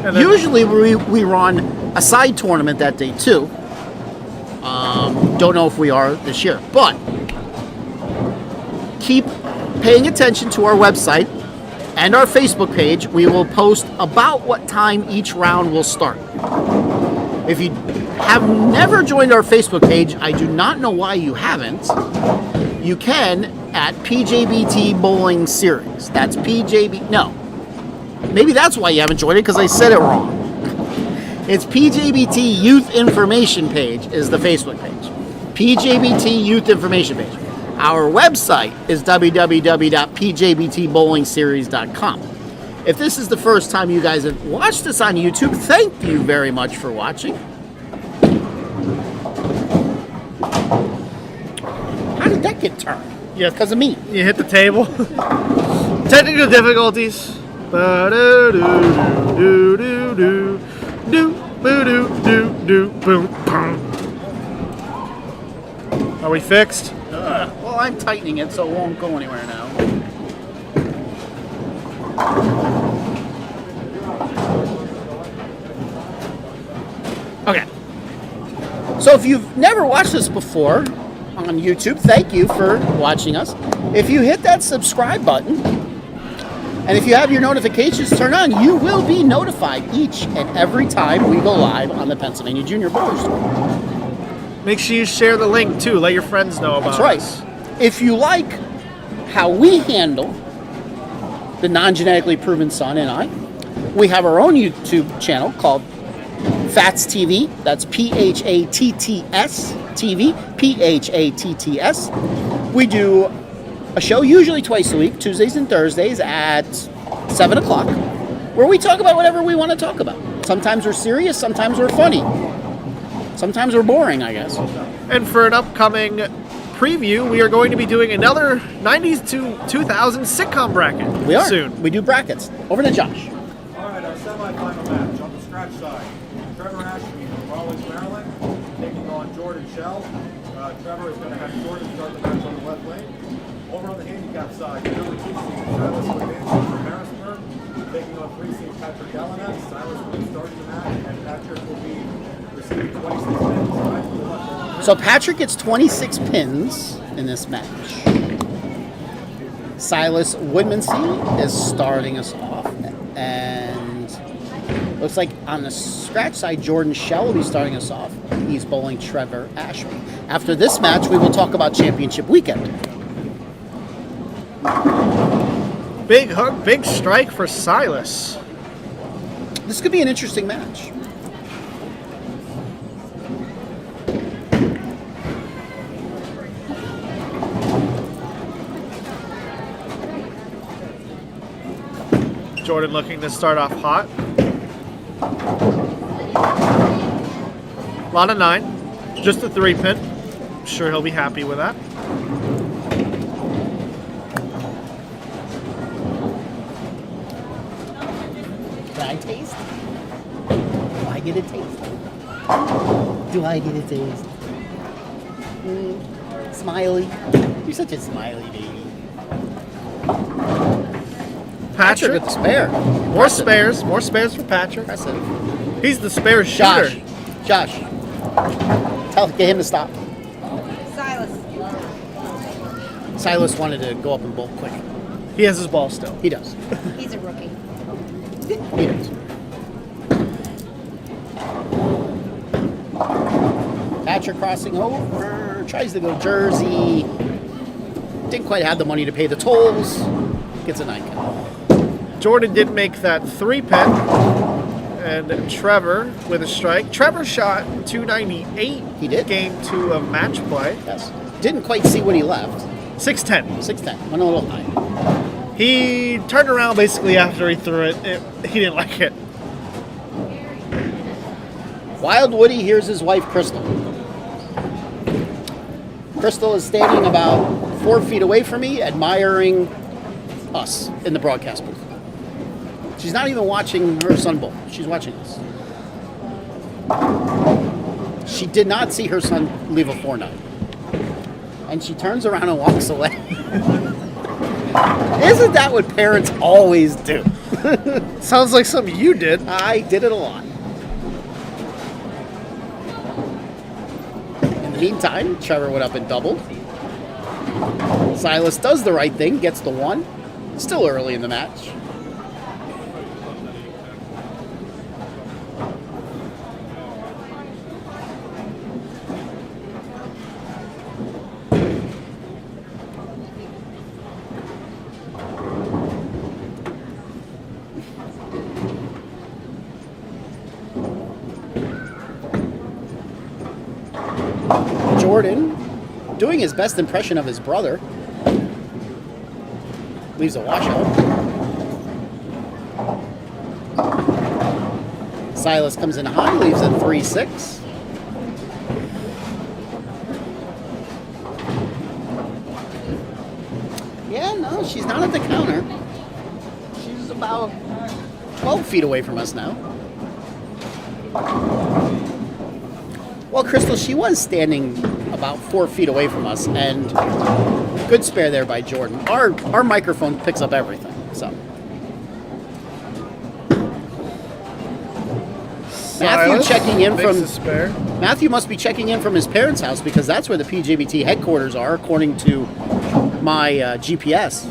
A: And then,
B: Usually we run a side tournament that day too. Don't know if we are this year, but keep paying attention to our website and our Facebook page. We will post about what time each round will start. If you have never joined our Facebook page, I do not know why you haven't. You can at PJBT Bowling Series. That's PJB. No. Maybe that's why you haven't joined it, because I said it wrong. It's PJBT Youth Information Page is the Facebook page. PJBT Youth Information Page. Our website is www.pjbtbowlingseries.com. If this is the first time you guys have watched us on YouTube, thank you very much for watching. How did that get turned?
A: Yeah.
B: Because of me.
A: you hit the table. Technical difficulties. Are we fixed?
B: Well, I'm tightening it so it won't go anywhere now.
A: Okay.
B: So if you've never watched us before on YouTube, thank you for watching us. If you hit that subscribe button, and if you have your notifications turned on, you will be notified each and every time we go live on the Pennsylvania Junior Bowlers Tour.
A: Make sure you share the link too. Let your friends know about
B: That's
A: us.
B: right. If you like how we handle the non-genetically proven son and I, we have our own YouTube channel called Fats TV. That's PHATTS TV. PHATTS. We do a show usually twice a week, Tuesdays and Thursdays at 7 o'clock, where we talk about whatever we want to talk about. Sometimes we're serious, sometimes we're funny. Sometimes we're boring, I guess.
A: And for an upcoming preview, we are going to be doing another 90s to 2000s sitcom bracket
B: We are.
A: soon.
B: We do brackets. Over to Josh.
D: All right, our semifinal match on the scratch side. Trevor Ashby from Rawlins, Maryland, taking on Jordan Shell. Trevor is going to have Jordan start the match on the left lane. Over on the handicap side, the number 2 seed, Silas Levanson from Harrisburg, taking on 3 seed Patrick Gallina. Silas will be starting the match, and Patrick will be receiving 26 pins. Right to the left.
B: So Patrick gets 26 pins in this match. Silas Woodmansey is starting us off, and looks like on the scratch side, Jordan Shell will be starting us off. He's bowling Trevor Ashby. After this match, we will talk about championship weekend.
A: Big hook, big strike for Silas.
B: This could be an interesting match.
A: Jordan looking to start off hot. A lot of 9. Just a 3-pin. I'm sure he'll be happy with that.
B: Can I taste? Do I get a taste? Do I get a taste? Smiley. You're such a smiley baby. Patrick
A: Patrick.
B: with the spare.
A: More spares. More spares for Patrick.
B: Impressive.
A: He's the spare shooter.
B: Josh. Get him to stop.
H: Silas.
B: Silas wanted to go up and bowl quick.
A: He has his ball still.
B: He does.
H: He's a rookie.
B: He does. Patrick crossing over, tries to go Jersey. Didn't quite have the money to pay the tolls. Gets a 9 count.
A: Jordan did make that 3 pin. And Trevor with a strike. Trevor shot 298.
B: He did.
A: Game 2 of match play.
B: Yes. Didn't quite see when he left.
A: 610.
B: 610. Went a little high.
A: He turned around basically after he threw it. He didn't like it.
B: Wild Woody hears his wife, Crystal. Crystal is standing about 4 feet away from me, admiring us in the broadcast booth. She's not even watching her son bowl. She's watching us. She did not see her son leave a 4-9. And she turns around and walks away. Isn't that what parents always do?
A: Sounds like something you did.
B: I did it a lot. In the meantime, Trevor went up and doubled. Silas does the right thing, gets the 1. Still early in the match. Jordan, doing his best impression of his brother, leaves a washout. Silas comes in high, leaves a 3-6. Yeah, no, she's not at the counter. She's about 12 feet away from us now. Well, Crystal, she was standing about 4 feet away from us, and good spare there by Jordan. Our microphone picks up everything, so. Matthew checking in from
A: spare.
B: Matthew must be checking in from his parents' house because that's where the PJBT headquarters are, according to my GPS.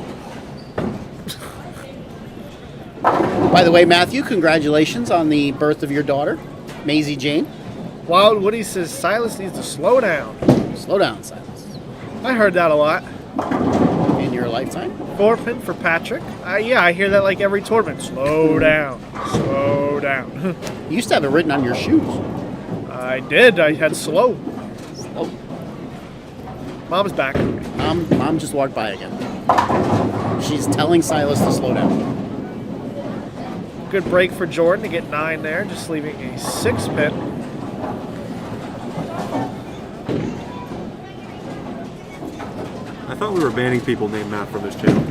B: By the way, Matthew, congratulations on the birth of your daughter, Maisie Jane.
A: Wild Woody says Silas needs to slow down.
B: Slow down, Silas.
A: I heard that a lot.
B: In your lifetime?
A: 4 pin for Patrick. Yeah, I hear that like every tournament. Slow down. Slow down.
B: You used to have it written on your shoes.
A: I did. I had slow.
B: Slow.
A: Mom's back.
B: Mom just walked by again. She's telling Silas to slow down.
A: Good break for Jordan to get 9 there, just leaving a 6 pin.
E: I thought we were banning people named Matt from this channel.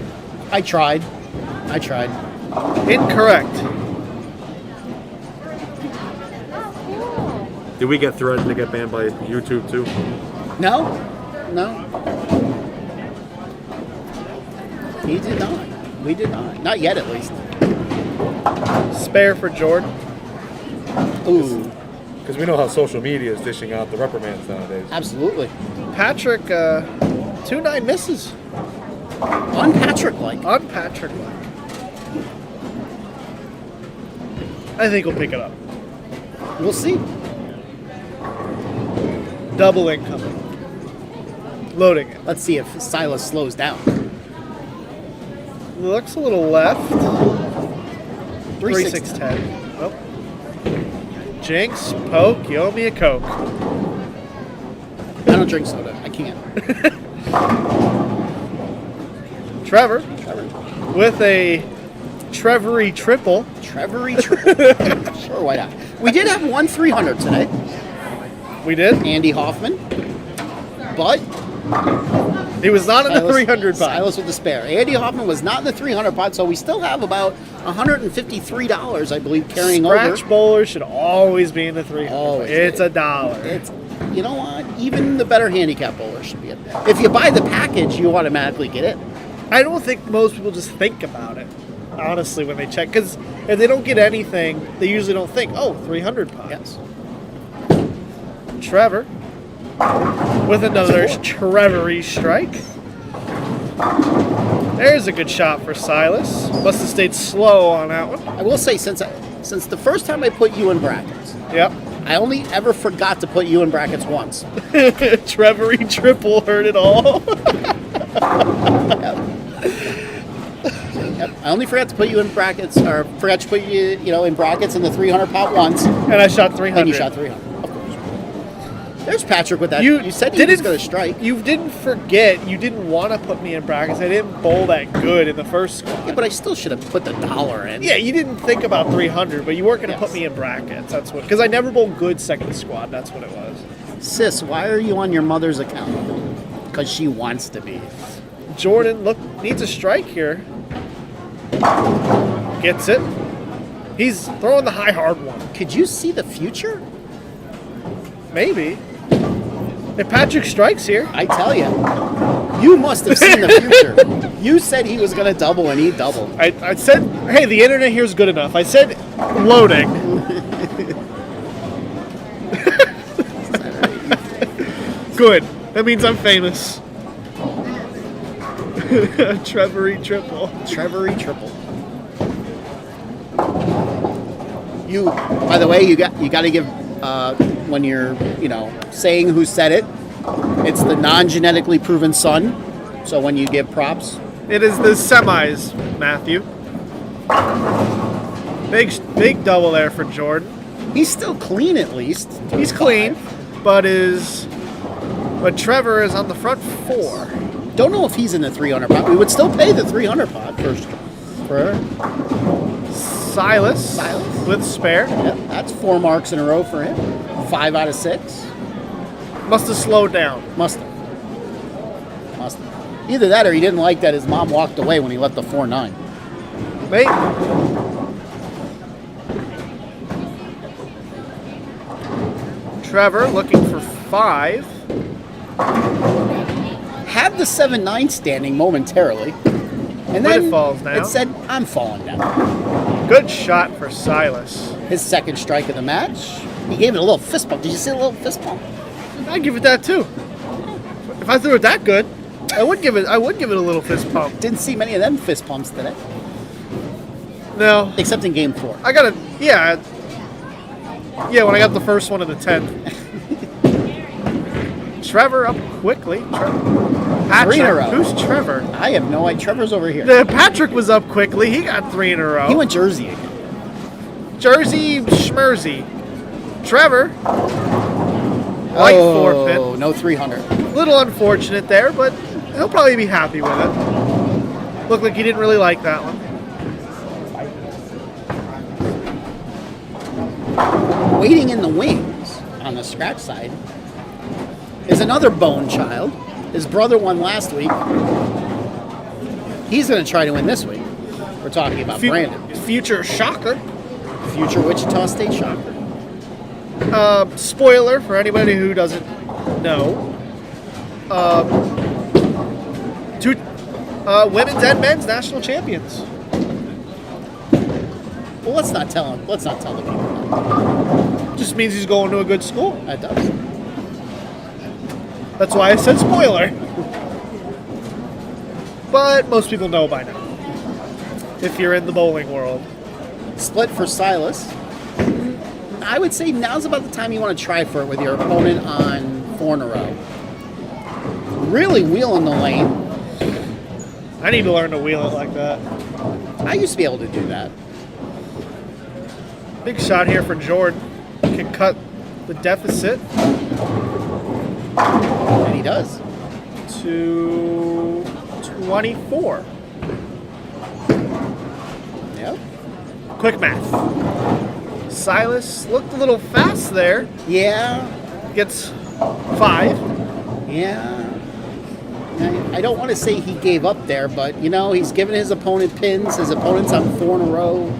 B: I tried.
A: Incorrect.
E: Did we get threatened to get banned by YouTube too?
B: No. He did not. We did not. Not yet, at least.
A: Spare for Jordan.
B: Ooh.
E: Because we know how social media is dishing out the reprimands nowadays.
B: Absolutely.
A: Patrick, 2-9 misses.
B: Unpatrick-like.
A: Unpatrick-like. I think we'll pick it up.
B: We'll see.
A: Double incoming. Loading it.
B: Let's see if Silas slows down.
A: Looks a little left.
B: 3-6-10.
A: 3-6-10. Oh. Jinx, poke, you owe me a Coke.
B: I don't drink soda. I can't.
A: Trevor with a Trevory triple.
B: Trevory triple. Sure, why not? We did have one 300 today.
A: We did?
B: Andy Hoffman. But
A: he was not in the 300 pot.
B: Silas with the spare. Andy Hoffman was not in the 300 pot, so we still have about $153, I believe, carrying over.
A: Scratch bowlers should always be in the 300.
B: Always.
A: It's $1.
B: It's, you know what? Even the better handicap bowlers should be in. If you buy the package, you automatically get it.
A: I don't think most people just think about it, honestly, when they check. Because if they don't get anything, they usually don't think, oh, 300 pot.
B: Yes.
A: Trevor with another Trevory strike. There's a good shot for Silas. Must have stayed slow on that one.
B: I will say, since the first time I put you in brackets,
A: Yep.
B: I only ever forgot to put you in brackets once.
A: Trevory triple heard it all.
B: Yep. I only forgot to put you in brackets, or forgot to put you, in brackets in the 300 pot once.
A: And I shot 300.
B: And you shot 300, of course. There's Patrick with that. You said he was going to strike.
A: You didn't forget. You didn't want to put me in brackets. I didn't bowl that good in the first squad.
B: Yeah, but I still should have put the dollar in.
A: Yeah, you didn't think about 300, but you weren't going to put me in brackets. That's what. Because I never bowled good second squad. That's what it was.
B: Sis, why are you on your mother's account? Because she wants to be.
A: Jordan, needs a strike here. Gets it. He's throwing the high hard one.
B: Could you see the future?
A: Maybe. If Patrick strikes here.
B: I tell you, you must have seen the future. You said he was going to double, and he doubled.
A: I said, hey, the internet here is good enough. I said loading. Good. That means I'm famous. Trevory triple.
B: Trevory triple. By the way, you got to give when you're saying who said it. It's the non-genetically proven son. So when you give props,
A: it is the semis, Matthew. Big double there for Jordan.
B: He's still clean at least.
A: He's clean, but Trevor is on the front 4.
B: Don't know if he's in the 300 pot. We would still pay the 300 pot for
A: Silas with spare.
B: Yep, that's 4 marks in a row for him. 5 out of 6.
A: Must have slowed down.
B: Must have. Either that or he didn't like that his mom walked away when he left the 4-9.
A: Maybe. Trevor looking for 5.
B: Had the 7-9 standing momentarily. And then
A: it falls down.
B: It said, I'm falling down.
A: Good shot for Silas.
B: His second strike of the match. He gave it a little fist bump. Did you see a little fist bump?
A: I'd give it that too. If I threw it that good, I would give it a little fist pump.
B: Didn't see many of them fist pumps today.
A: No.
B: Except in game 4.
A: I got it. Yeah, when I got the first one in the 10th. Trevor up quickly. Patrick.
B: 3 in a row.
A: Who's Trevor?
B: I have no idea. Trevor's over here.
A: Patrick was up quickly. He got 3 in a row.
B: He went Jersey again.
A: Jersey Schmersey. Trevor. Light forfeit.
B: Oh, no 300.
A: Little unfortunate there, but he'll probably be happy with it. Looked like he didn't really like that one.
B: Waiting in the wings on the scratch side is another Bone child. His brother won last week. He's going to try to win this week. We're talking about Brandon.
A: Future shocker.
B: Future Wichita State shocker.
A: Spoiler for anybody who doesn't know. Two women's and men's national champions.
B: Well, let's not tell the people.
A: Just means he's going to a good school.
B: That does.
A: That's why I said spoiler. But most people know by now. If you're in the bowling world.
B: Split for Silas. I would say now's about the time you want to try for it with your opponent on 4 in a row. Really wheeling the lane.
A: I need to learn to wheel it like that.
B: I used to be able to do that.
A: Big shot here for Jordan. Can cut the deficit.
B: And he does.
A: To 24.
B: Yep.
A: Quick math. Silas looked a little fast there.
B: Yeah.
A: Gets 5.
B: Yeah. I don't want to say he gave up there, but, he's giving his opponent pins. His opponent's on 4 in a row.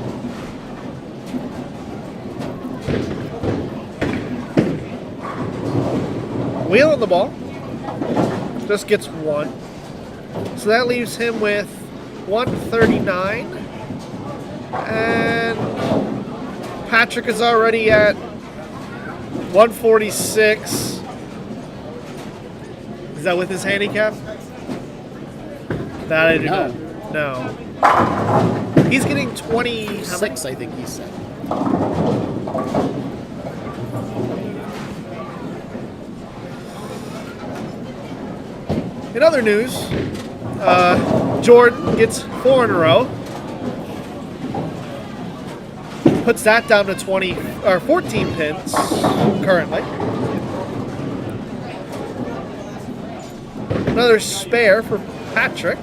A: Wheeling the ball. Just gets 1. So that leaves him with 139. And Patrick is already at 146. Is that with his handicap? That I do not. No. He's getting 26,
B: I think he said.
A: In other news, Jordan gets 4 in a row. Puts that down to 20 or 14 pins currently. Another spare for Patrick.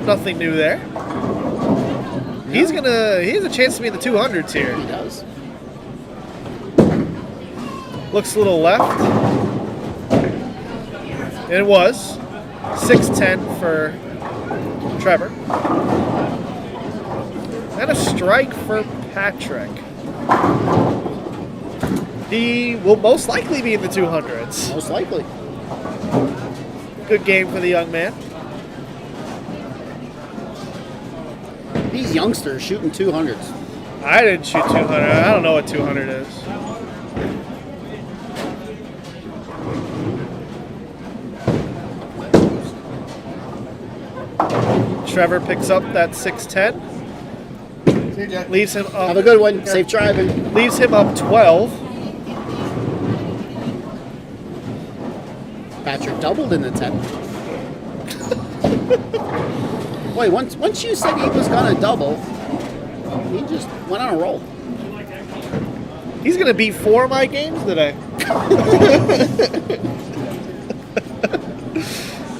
A: Nothing new there. He has a chance to be in the 200s here.
B: He does.
A: Looks a little left. And it was 610 for Trevor. And a strike for Patrick. He will most likely be in the 200s.
B: Most likely.
A: Good game for the young man.
B: These youngsters shooting 200s.
A: I didn't shoot 200. I don't know what 200 is. Trevor picks up that 610.
G: See you, Jack.
A: Leaves him up.
B: Have a good one. Safe driving.
A: Leaves him up 12.
B: Patrick doubled in the 10th. Boy, once you said he was going to double, he just went on a roll.
A: He's going to beat 4 of my games today.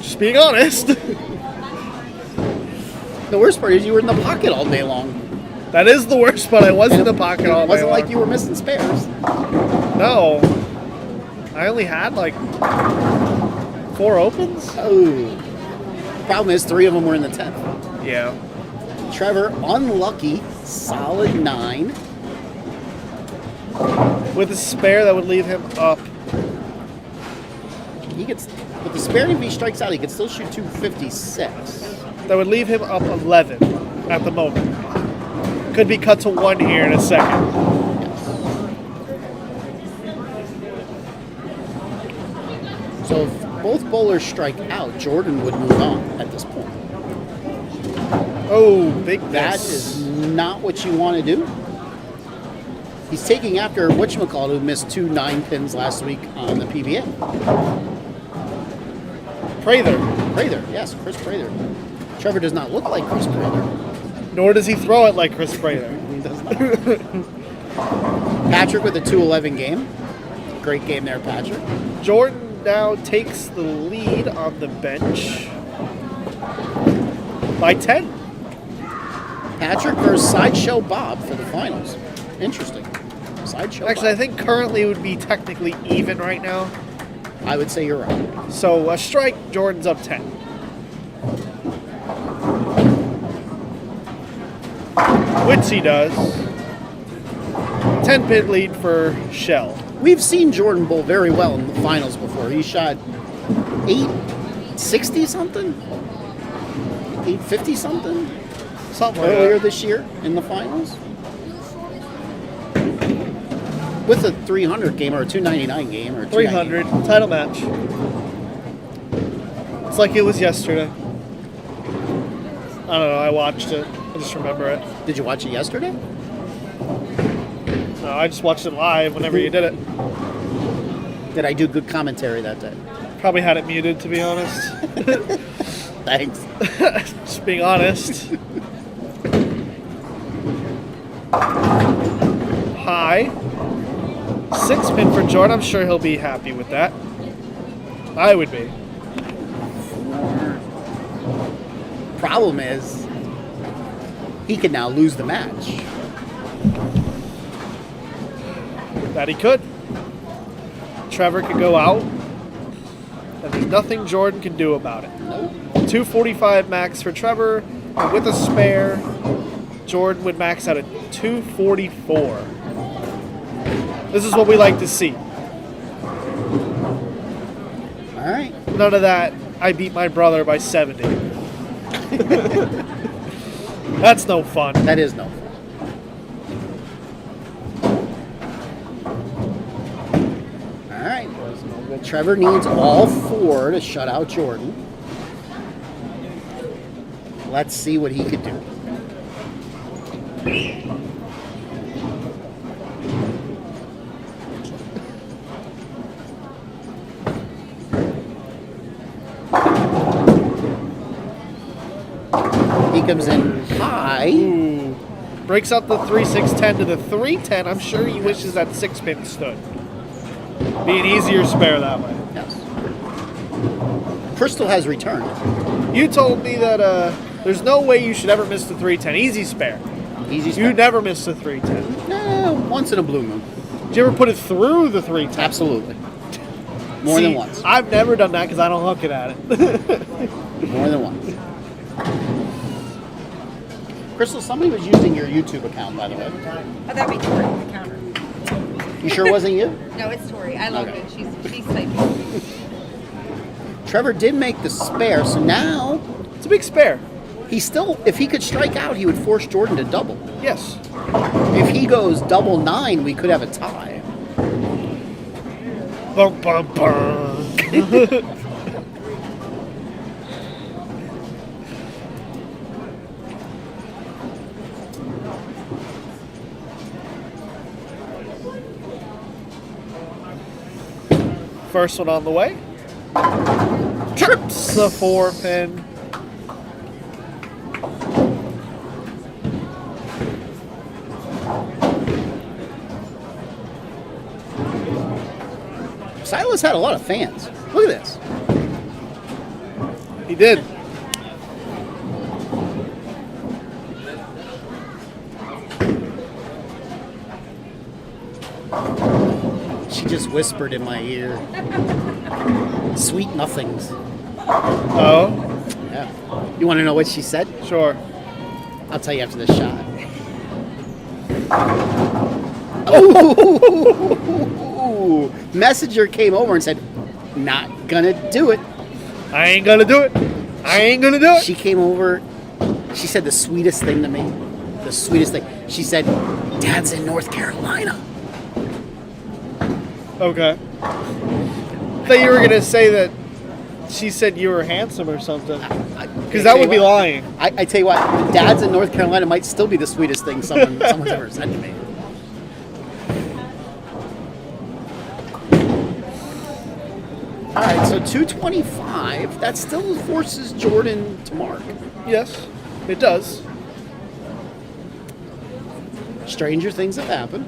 A: Just being honest.
B: The worst part is you were in the pocket all day long.
A: That is the worst, but I was in the pocket all
B: It
A: day
B: wasn't
A: long.
B: like you were missing spares.
A: No. I only had like 4 opens.
B: Oh. Problem is, 3 of them were in the 10th.
A: Yeah.
B: Trevor, unlucky, solid 9.
A: With a spare that would leave him up.
B: He gets, with the spare, if he strikes out, he could still shoot 256.
A: That would leave him up 11 at the moment. Could be cut to 1 here in a second.
B: So if both bowlers strike out, Jordan would move on at this point.
A: Oh, big
B: That
A: miss.
B: is not what you want to do. He's taking after whatchamacallit, who missed 2 9-pins last week on the PBA.
A: Prather.
B: Prather, yes, Chris Prather. Trevor does not look like Chris Prather.
A: Nor does he throw it like Chris Prather.
B: He does not. Patrick with a 2-11 game. Great game there, Patrick.
A: Jordan now takes the lead on the bench by 10.
B: Patrick versus Sideshow Bob for the finals. Interesting. Sideshow
A: Actually, I
B: Bob.
A: think currently it would be technically even right now.
B: I would say you're right.
A: So a strike, Jordan's up 10. Which he does. 10-pin lead for Shell.
B: We've seen Jordan bowl very well in the finals before. He shot 860 something, 850 something
A: Something like
B: earlier
A: that.
B: this year in the finals. With a 300 game or a 299 game or
A: 300 title match. It's like it was yesterday. I don't know. I watched it. I just remember it.
B: Did you watch it yesterday?
A: No, I just watched it live whenever you did it.
B: Did I do good commentary that day?
A: Probably had it muted, to be honest.
B: Thanks.
A: Just being honest. High. 6-pin for Jordan. I'm sure he'll be happy with that. I would be.
B: Problem is, he could now lose the match.
A: That he could. Trevor could go out. And there's nothing Jordan can do about it.
B: Nope.
A: 245 max for Trevor. And with a spare, Jordan would max out at 244. This is what we like to see.
B: All right.
A: None of that, I beat my brother by 70. That's no fun.
B: That is no fun. All right. Trevor needs all 4 to shut out Jordan. Let's see what he could do. He comes in high.
A: Ooh. Breaks up the 3-6-10 to the 3-10. I'm sure he wishes that 6-pin stood. Be an easier spare that way.
B: Yes. Crystal has returned.
A: You told me that there's no way you should ever miss the 3-10. Easy spare.
B: Easy spare.
A: You never miss the 3-10.
B: Once in a blue moon.
A: Did you ever put it through the 3-10?
B: Absolutely. More than once.
A: I've never done that because I don't hook it at it.
B: More than once. Crystal, somebody was using your YouTube account, by the way.
H: Oh, that'd be Tori on the counter.
B: You sure it wasn't you?
H: No, it's Tori. I love
B: Okay.
H: it. She's typing.
B: Trevor did make the spare, so now
A: It's a big spare.
B: he still, if he could strike out, he would force Jordan to double.
A: Yes.
B: If he goes double 9, we could have a tie.
A: Bum, bum, bum. First one on the way. Trips the 4-pin.
B: Silas had a lot of fans. Look at this.
A: He did.
B: She just whispered in my ear. Sweet nothings.
A: Oh,
B: Yeah. You want to know what she said?
A: sure.
B: I'll tell you after the shot. Oh! Messenger came over and said, "Not gonna do it."
A: I ain't gonna do it. I ain't gonna do it.
B: She came over. She said the sweetest thing to me. The sweetest thing. She said, "Dad's in North Carolina."
A: Okay. I thought you were gonna say that she said you were handsome or something. Because that would be lying.
B: I tell you what, Dad's in North Carolina might still be the sweetest thing someone's ever said to me. All right, so 225. That still forces Jordan to mark.
A: Yes, it does.
B: Stranger things have happened.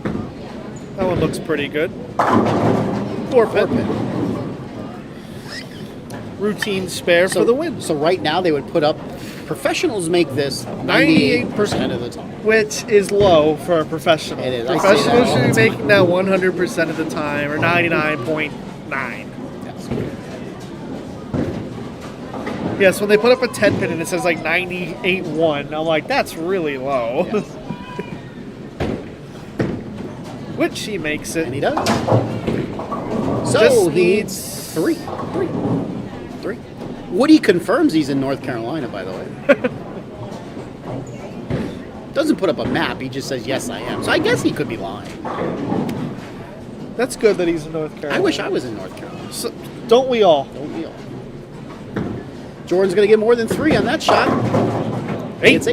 A: That one looks pretty good. 4-pin. Routine spare for the win.
B: So right now they would put up. Professionals make this 98% of the time.
A: Which is low for a professional.
B: It is. I say that
A: Professionals
B: all
A: should
B: the
A: be
B: time.
A: making that 100% of the time, or 99.9.
B: Yes.
A: Yes, when they put up a 10-pin and it says like 98.1, I'm like, that's really low.
B: Yes.
A: Which he makes it.
B: And he does. So
A: Just
B: he
A: needs-
B: needs three. Woody confirms he's in North Carolina, by the way. Doesn't put up a map. He just says, "Yes, I am." So I guess he could be lying.
A: That's good that he's in North Carolina.
B: I wish I was in North Carolina.
A: So, don't we all?
B: Don't we all? Jordan's going to get more than 3 on that shot. It's 8.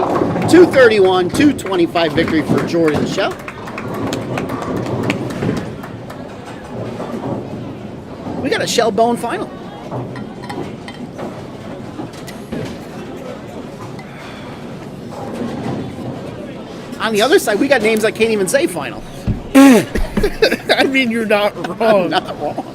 B: 231, 225 victory for Jordan Shell. We got a shell bone final. On the other side, we got names I can't even say final.
A: I mean, you're not wrong.
B: Not wrong.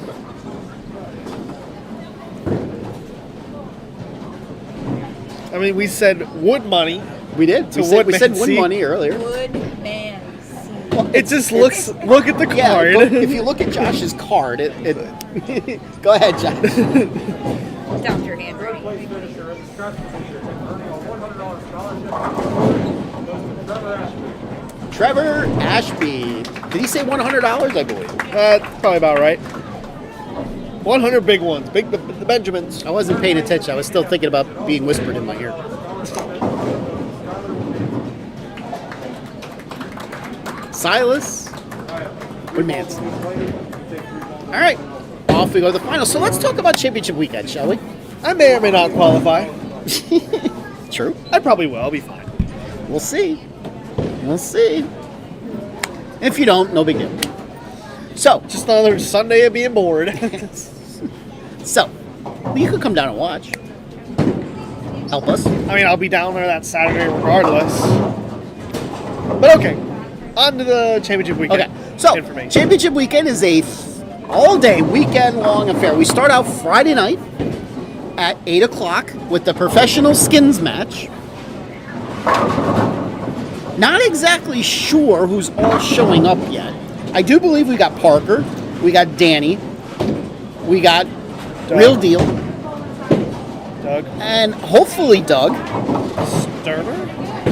A: I mean, we said wood money.
B: We did.
A: To
B: We said
A: Woodman
B: wood
A: C.
B: money earlier.
H: Woodman.
A: It just looks. Look at the
B: Yeah,
A: card.
B: if you look at Josh's card, it go ahead, Josh.
H: Down your handwriting.
D: Place finisher in the scratch position, earning a $100 scholarship goes to Trevor Ashby.
B: Trevor Ashby. Did he say $100? I believe.
A: That's probably about right. 100 big ones. The Benjamins.
B: I wasn't paying attention. I was still thinking about being whispered in my ear. Silas Woodmanson. All right. off we go to the final. So let's talk about championship weekend, shall we?
A: I may or may not qualify.
B: True.
A: I probably will. I'll be fine.
B: We'll see. We'll see. If you don't, no big deal. So,
A: Just another Sunday of being bored.
B: well, you could come down and watch. Help us.
A: I mean, I'll be down there that Saturday regardless. But okay, on to the championship weekend.
B: Okay. So,
A: information.
B: championship weekend is a all-day, weekend-long affair. We start out Friday night at 8 o'clock with the professional skins match. Not exactly sure who's all showing up yet. I do believe we got Parker, we got Danny, we got
A: Doug.
B: Real Deal,
A: Doug
B: and hopefully Doug.
A: Sterner?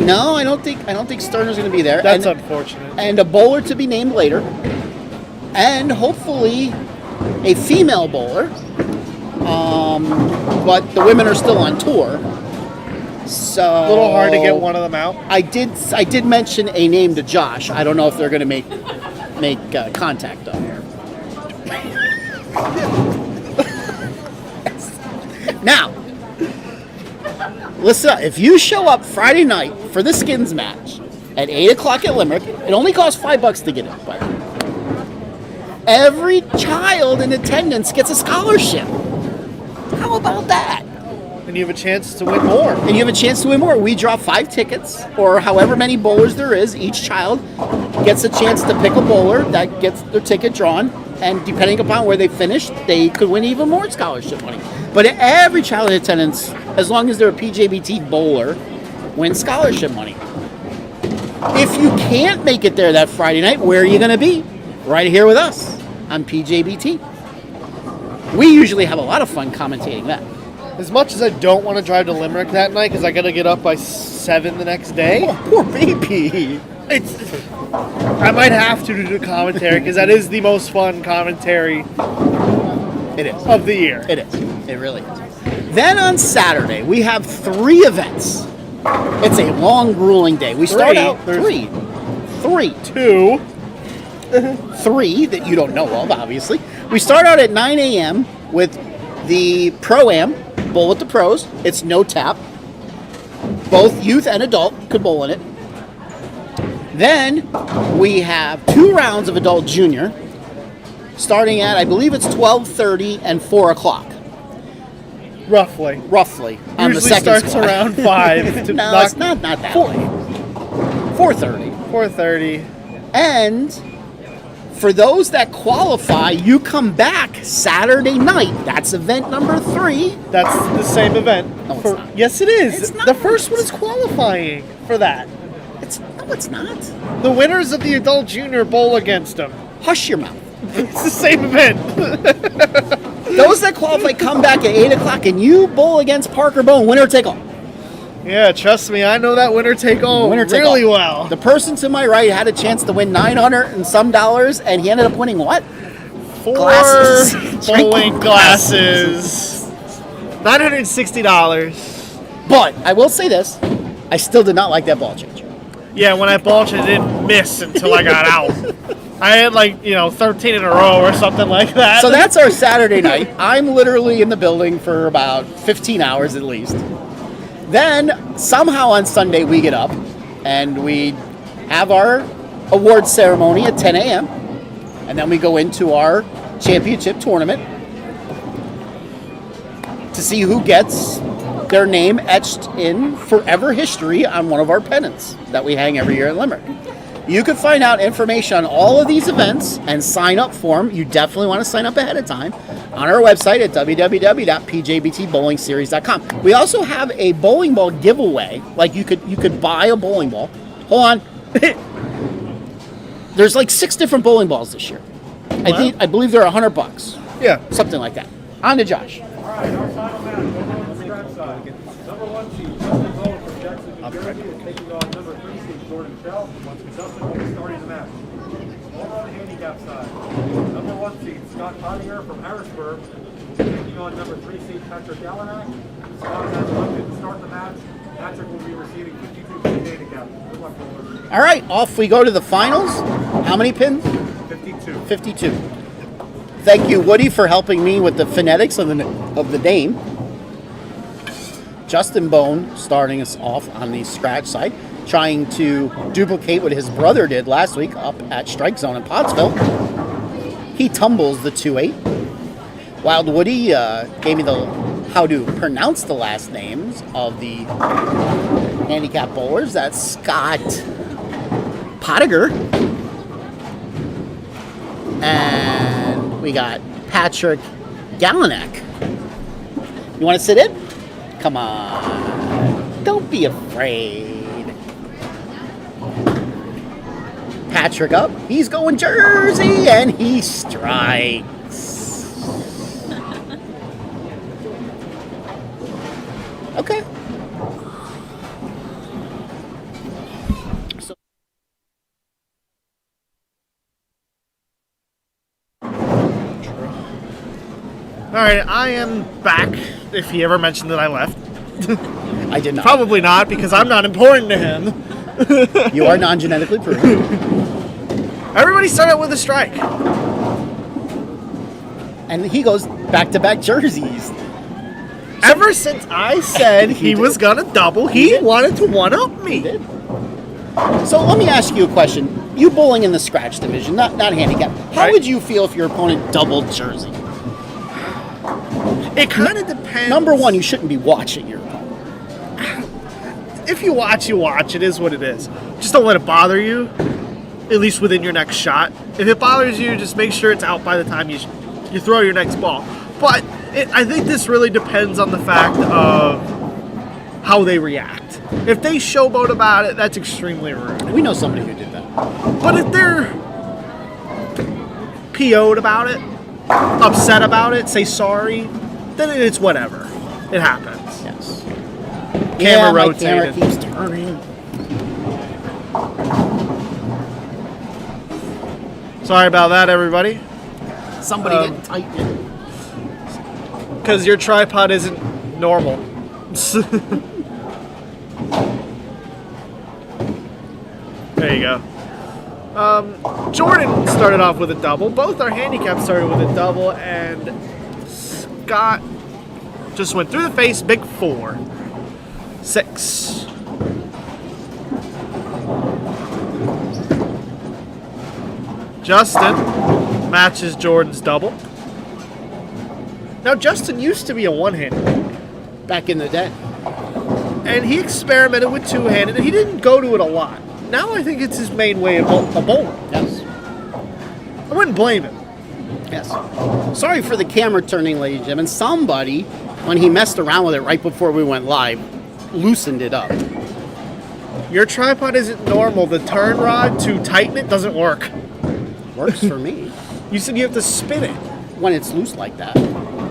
B: No, I don't think Sterner's going to be there.
A: That's
B: and,
A: unfortunate.
B: and a bowler to be named later, and hopefully a female bowler. But the women are still on tour, so
A: A little hard to get one of them out.
B: I did mention a name to Josh. I don't know if they're going to make contact though. Now, listen up. If you show up Friday night for the skins match at 8 o'clock at Limerick, it only costs $5 to get in, by the way. Every child in attendance gets a scholarship. How about that?
A: And you have a chance to win more.
B: And you have a chance to win more. We draw 5 tickets, or however many bowlers there is. Each child gets a chance to pick a bowler that gets their ticket drawn. And depending upon where they finish, they could win even more scholarship money. But every child in attendance, as long as they're a PJBT bowler, wins scholarship money. If you can't make it there that Friday night, where are you going to be? Right here with us on PJBT. We usually have a lot of fun commentating that.
A: As much as I don't want to drive to Limerick that night because I got to get up by 7 the next day,
B: Oh, poor baby.
A: I might have to do the commentary because that is the most fun commentary
B: It is.
A: of the year.
B: It is. It really is. Then on Saturday, we have 3 events. It's a long, grueling day. We start
A: Three?
B: out
A: There's-
B: three
A: 2.
B: that you don't know of, obviously. We start out at 9 a.m. with the Pro-Am, Bowl with the Pros. It's no tap. Both youth and adult could bowl in it. Then we have 2 rounds of adult junior, starting at, I believe it's 12:30 and 4 o'clock,
A: Roughly.
B: on the
A: Usually
B: second
A: starts
B: squad.
A: around 5. To
B: No,
A: knock
B: it's not that
A: 4.
B: late. 4:30.
A: 4:30.
B: And for those that qualify, you come back Saturday night. That's event number 3.
A: That's the same event.
B: No, it's not.
A: Yes, it is.
B: It's not.
A: The first one is qualifying for that.
B: It's not.
A: The winners of the adult junior bowl against them.
B: Hush your mouth.
A: It's the same event.
B: Those that qualify come back at 8 o'clock, and you bowl against Parker Bone, winner take all.
A: Yeah, trust me, I know that winner take all
B: Winner take
A: really
B: all.
A: well.
B: The person to my right had a chance to win $900 and some, and he ended up winning what?
A: 4
B: Glasses.
A: bowling
B: Drinking
A: glasses. $960.
B: But I will say this, I still did not like that ball change.
A: Yeah, when I balled, I didn't miss until I got out. I had 13 in a row or something like that.
B: So that's our Saturday night. I'm literally in the building for about 15 hours at least. Then somehow on Sunday we get up and we have our award ceremony at 10 a.m. And then we go into our championship tournament to see who gets their name etched in forever history on one of our pennants that we hang every year at Limerick. You can find out information on all of these events and sign up for them. You definitely want to sign up ahead of time on our website at www.pjbtbowlingseries.com. We also have a bowling ball giveaway. Like you could buy a bowling ball. Hold on. There's 6 different bowling balls this year. I believe they're $100.
A: yeah.
B: Something like that. On to Josh.
D: All right, our final match on the scratch side. Number 1 seed, Justin Bowen from Jackson, New Jersey, is taking on number 3 seed, Jordan Shell. Once Justin will be starting the match. Over on the handicap side, number 1 seed, Scott Pottinger from Harrisburg, will be taking on number 3 seed, Patrick Gallinack. Scott has elected to start the match. Patrick will be receiving 52 points handicap. Good luck, bowlers.
B: All right, off we go to the finals. How many pins?
D: 52.
B: 52. Thank you, Woody, for helping me with the phonetics of the name. Justin Bone starting us off on the scratch side, trying to duplicate what his brother did last week up at Strike Zone in Pottsville. He tumbles the 2-8. Wild Woody gave me the how to pronounce the last names of the handicap bowlers. That's Scott Pottiger. And we got Patrick Galanek. You want to sit in? Come on. Don't be afraid. Patrick up. He's going Jersey, and he strikes. Okay. So
A: All right, I am back. If he ever mentioned that I left,
B: I did not.
A: probably not, because I'm not important to him.
B: You are non-genetically proven.
A: Everybody started with a strike.
B: And he goes back-to-back jerseys.
A: Ever since I said he was gonna double, he wanted to one-up me.
B: Did. So let me ask you a question. You bowling in the scratch division, not handicap. How
A: Right.
B: would you feel if your opponent doubled jersey?
A: It kind of depends.
B: Number one, you shouldn't be watching your opponent.
A: If you watch, you watch. It is what it is. Just don't let it bother you, at least within your next shot. If it bothers you, just make sure it's out by the time you throw your next ball. But I think this really depends on the fact of how they react. If they showboat about it, that's extremely rude.
B: We know somebody who did that.
A: But if they're PO'd about it, upset about it, say sorry, then it's whatever. It happens.
B: Yes.
A: Camera
B: my
A: rotated.
B: camera keeps turning.
A: Sorry about that, everybody.
B: Somebody get tightened.
A: Because your tripod isn't normal. There you go. Jordan started off with a double. Both our handicaps started with a double, and Scott just went through the face, big 4. 6. Justin matches Jordan's double. Now, Justin used to be a one-handed,
B: Back in the day.
A: and he experimented with two-handed, and he didn't go to it a lot. Now I think it's his main way of bowling.
B: Yes.
A: I wouldn't blame him.
B: Yes. Sorry for the camera turning, ladies and gentlemen. Somebody, when he messed around with it right before we went live, loosened it up.
A: Your tripod isn't normal. The turn rod to tighten it doesn't work.
B: Works for me.
A: You said you have to spin it.
B: When it's loose like that, you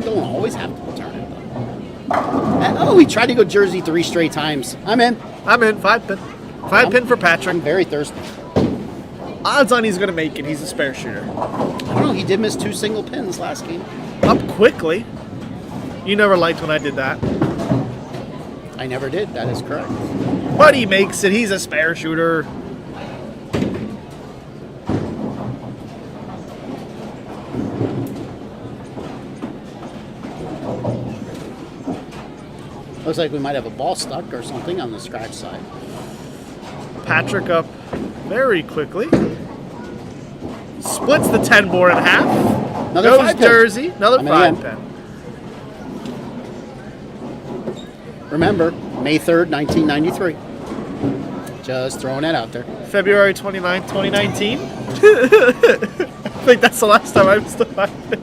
B: don't always have to turn it though. And, he tried to go jersey 3 straight times. I'm in.
A: I'm in. 5-pin. 5-pin for
B: I'm
A: Patrick.
B: very thirsty.
A: Odds on he's going to make it. He's a spare shooter.
B: I don't know. He did miss 2 single pins last game.
A: Up quickly. You never liked when I did that.
B: I never did. That is correct.
A: But he makes it. He's a spare shooter.
B: Looks like we might have a ball stuck or something on the scratch side.
A: Patrick up very quickly. Splits the 10 board in half.
B: Another
A: Goes
B: 5-pin.
A: Jersey. Another
B: I'm in.
A: 5-pin.
B: Remember, May 3rd, 1993. Just throwing that out there.
A: February 29th, 2019. I think that's the last time I was the 5-pin.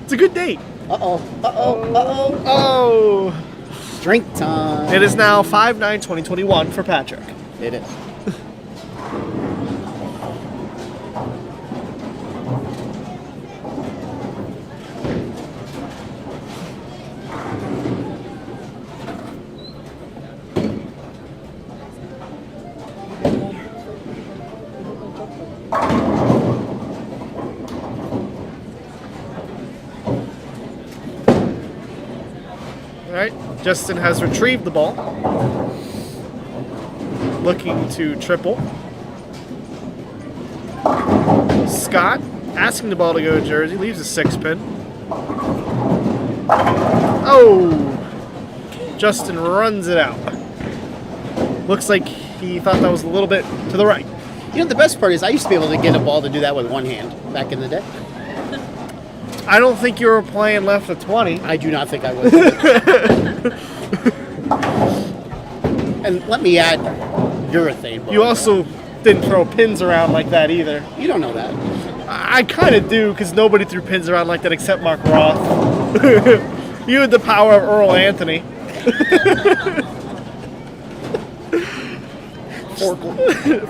A: It's a good date.
B: Uh-oh. Uh-oh. Uh-oh.
A: Oh.
B: Drink time.
A: It is now 5/9/2021 for Patrick.
B: It is.
A: All right. Justin has retrieved the ball. Looking to triple. Scott Asking the ball to go to Jersey, leaves a 6-pin. Oh! Justin runs it out. Looks like he thought that was a little bit to the right.
B: You know, the best part is I used to be able to get a ball to do that with one hand back in the day.
A: I don't think you were playing left of 20.
B: I do not think I was. And let me add urethane.
A: You also didn't throw pins around like that either.
B: You don't know that.
A: I kind of do, because nobody threw pins around like that except Mark Roth. You had the power of Earl Anthony.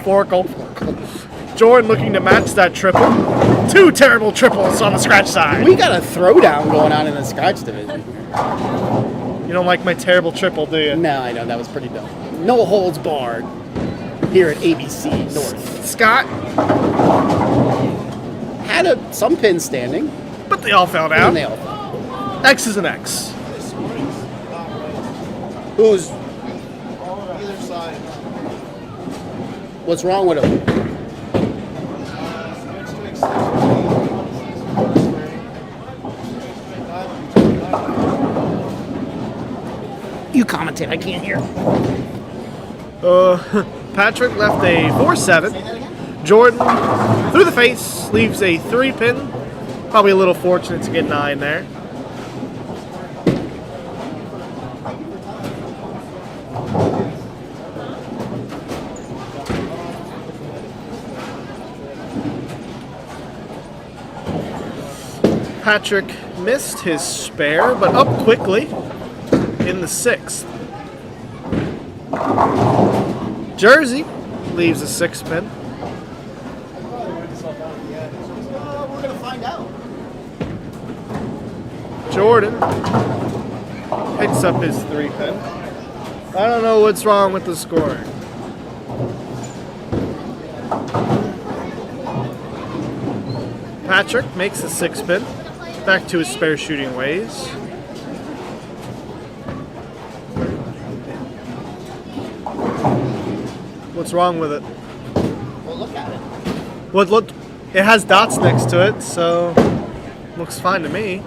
A: Forkle. Jordan looking to match that triple. 2 terrible triples on the scratch side.
B: We got a throwdown going on in the scratch division.
A: You don't like my terrible triple, do you?
B: No, I know. That was pretty dumb. No holds barred here at ABC North.
A: Scott,
B: Had some pins standing.
A: but they all fell down.
B: And they all.
A: X is an X.
B: Who's?
G: Either side.
B: What's wrong with him? You commentate. I can't hear.
A: Patrick left a 4-7. Jordan, through the face, leaves a 3-pin. Probably a little fortunate to get 9 there. Patrick missed his spare, but up quickly in the 6th. Jersey leaves a 6-pin.
B: We're gonna find out.
A: Jordan picks up his 3-pin. I don't know what's wrong with the scoring. Patrick makes a 6-pin. Back to his spare shooting ways. What's wrong with it?
B: Well, look at it.
A: What look? It has dots next to it, so looks fine to me.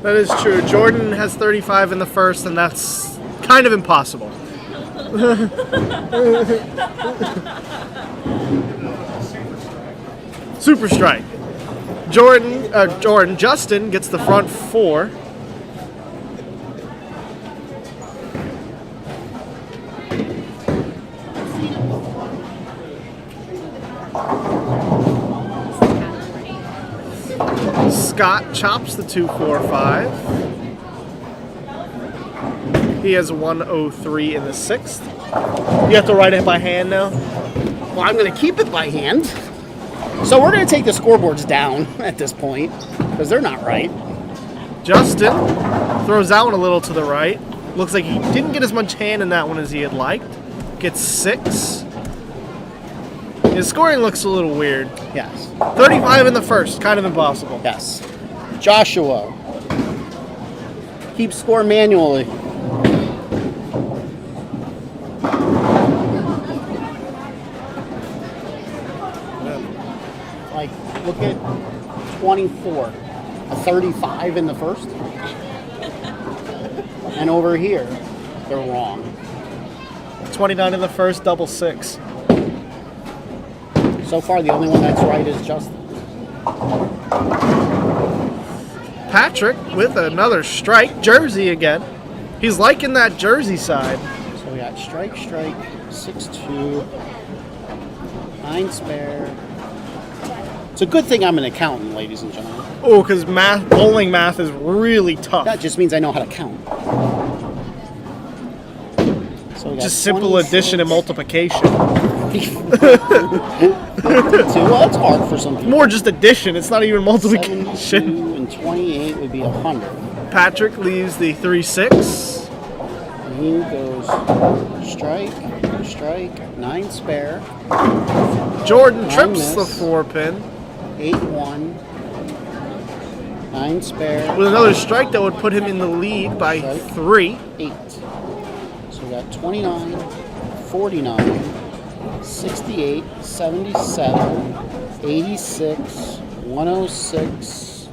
A: That is true. Jordan has 35 in the first, and that's kind of impossible. Super strike. Justin gets the front 4. Scott chops the 2-4-5. He has a 103 in the 6th. You have to write it by hand now?
B: Well, I'm going to keep it by hand. So we're going to take the scoreboards down at this point because they're not right.
A: Justin throws that one a little to the right. Looks like he didn't get as much hand in that one as he had liked. Gets 6. His scoring looks a little weird.
B: Yes.
A: 35 in the first, kind of impossible.
B: Yes. Joshua. Keep score manually. Like, look at 24. A 35 in the first. And over here, they're wrong.
A: 29 in the first, double 6.
B: So far, the only one that's right is Justin.
A: Patrick with another strike. Jersey again. He's liking that Jersey side.
B: So we got strike, 6-2, 9 spare. It's a good thing I'm an accountant, ladies and gentlemen.
A: Oh, because bowling math is really tough.
B: That just means I know how to count. So we got
A: Just simple
B: 26.
A: addition and multiplication.
B: 52. Well, that's hard for some people.
A: More just addition. It's not even multiplication.
B: 72 and 28 would be 100.
A: Patrick leaves the 3-6.
B: And he goes strike, 9 spare.
A: Jordan
B: I
A: trips the
B: miss.
A: 4-pin.
B: 8-1. 9 spare.
A: With another strike, that would put him in the lead by
B: Strike.
A: 3.
B: 8. So we got 29, 49, 68, 77, 86, 106,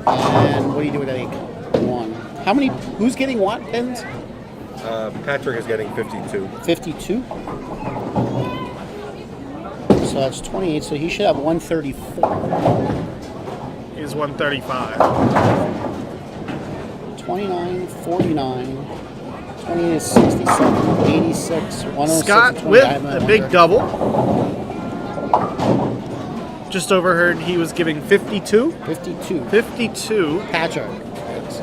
B: and what do you do with that 8? 1. How many? Who's getting what pins?
E: Patrick is getting 52.
B: 52. So that's 28. So he should have 134.
A: Is 135.
B: 29, 49, 28 is 67, 86, 106.
A: Scott
B: 20.
A: with
B: I have
A: a big double. Just overheard he was giving 52.
B: 52.
A: 52.
B: Patrick is.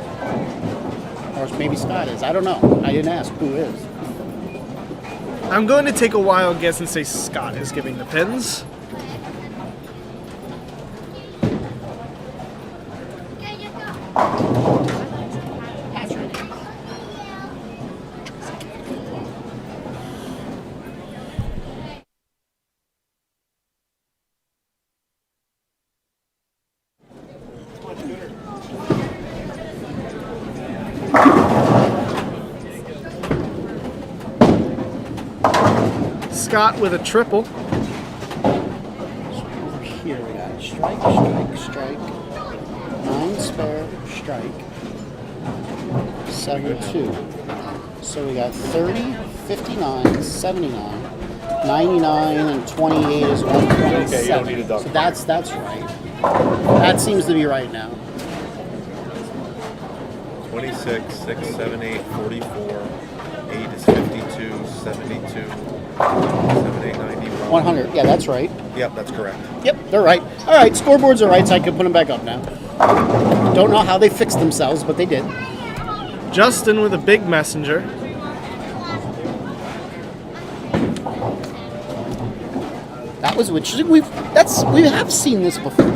B: Or maybe Scott is. I don't know. I didn't ask who is.
A: I'm going to take a wild guess and say Scott is giving the pins. Scott with a triple.
B: Here we got strike, strike, strike. 9 spare, strike. 7-2. So we got 30, 59, 79, 99, and 28 is 127.
E: Okay, you don't need a double.
B: So that's right. That seems to be right now.
E: 26, 6, 7, 8, 44. 8 is 52, 72, 7, 8, 91.
B: 100. Yeah, that's right.
E: Yep, that's correct.
B: Yep, they're right. All right, scoreboards are right, so I can put them back up now. Don't know how they fixed themselves, but they did.
A: Justin with a big messenger.
B: That was which we have seen this before.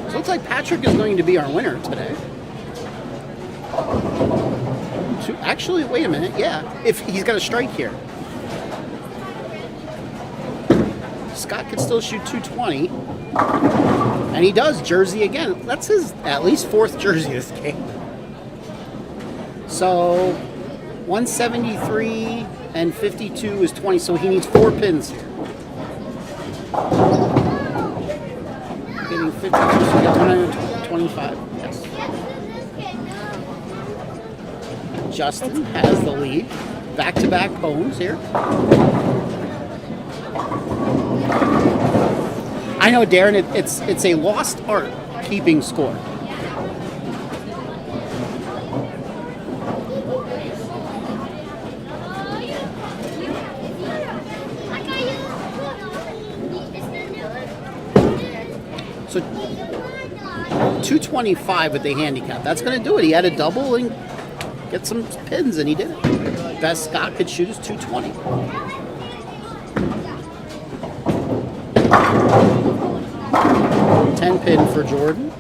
B: So it looks like Patrick is going to be our winner today. Actually, wait a minute. Yeah, if he's got a strike here. Scott could still shoot 220. And he does, jersey again. That's his at least 4th jersey this game. So 173 and 52 is 20, so he needs 4 pins here. Getting 52, so we got 125. Yes. Justin has the lead. Back-to-back bones here. I know, Darren, it's a lost art keeping score. So 225 with the handicap. That's going to do it. He had a double and get some pins, and he did it. Best Scott could shoot is 220. $10 pin for Jordan.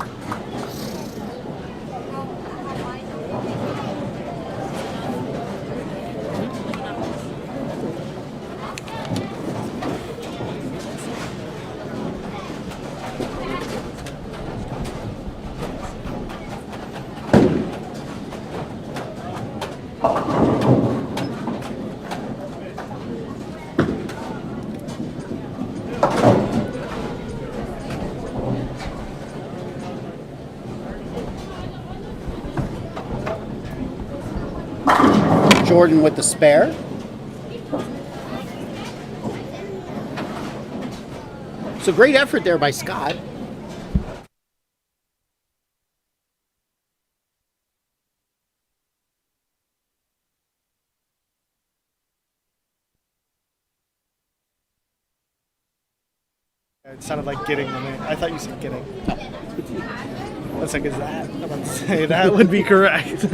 B: Jordan with the spare. So great effort there by Scott.
A: It sounded like getting the name. I thought you said getting. I was like, is that? I'm about to say that would be correct.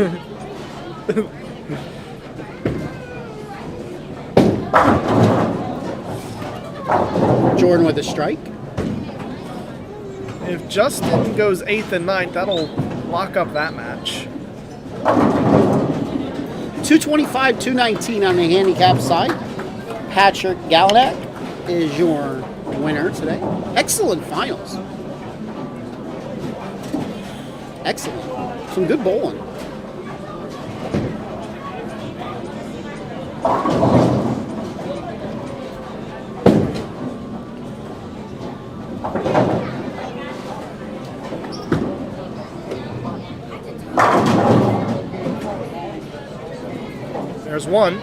B: Jordan with a strike.
A: If Justin goes 8th and 9th, that'll lock up that match.
B: 225, 219 on the handicap side. Patrick Galadak is your winner today. Excellent finals. Excellent. Some good bowling.
A: There's one.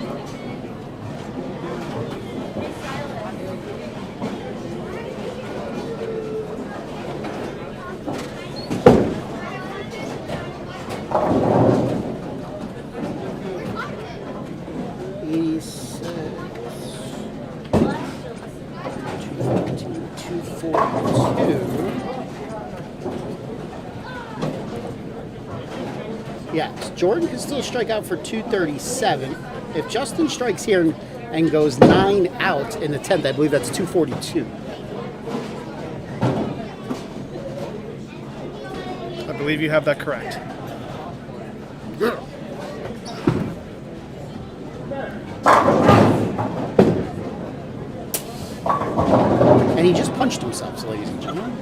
B: Yes, Jordan can still strike out for 237. If Justin strikes here and goes 9 out in the 10th, I believe that's 242.
A: I believe you have that correct.
B: And he just punched himself, ladies and gentlemen.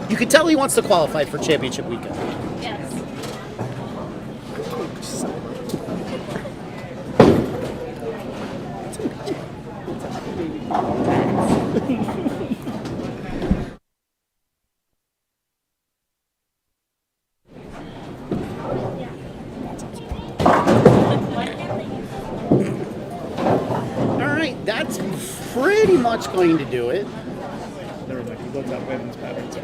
B: You can tell he wants to qualify for championship weekend.
C: Yes.
B: All right, that's pretty much going to do it.
A: Never mind. He looked at women's patterns.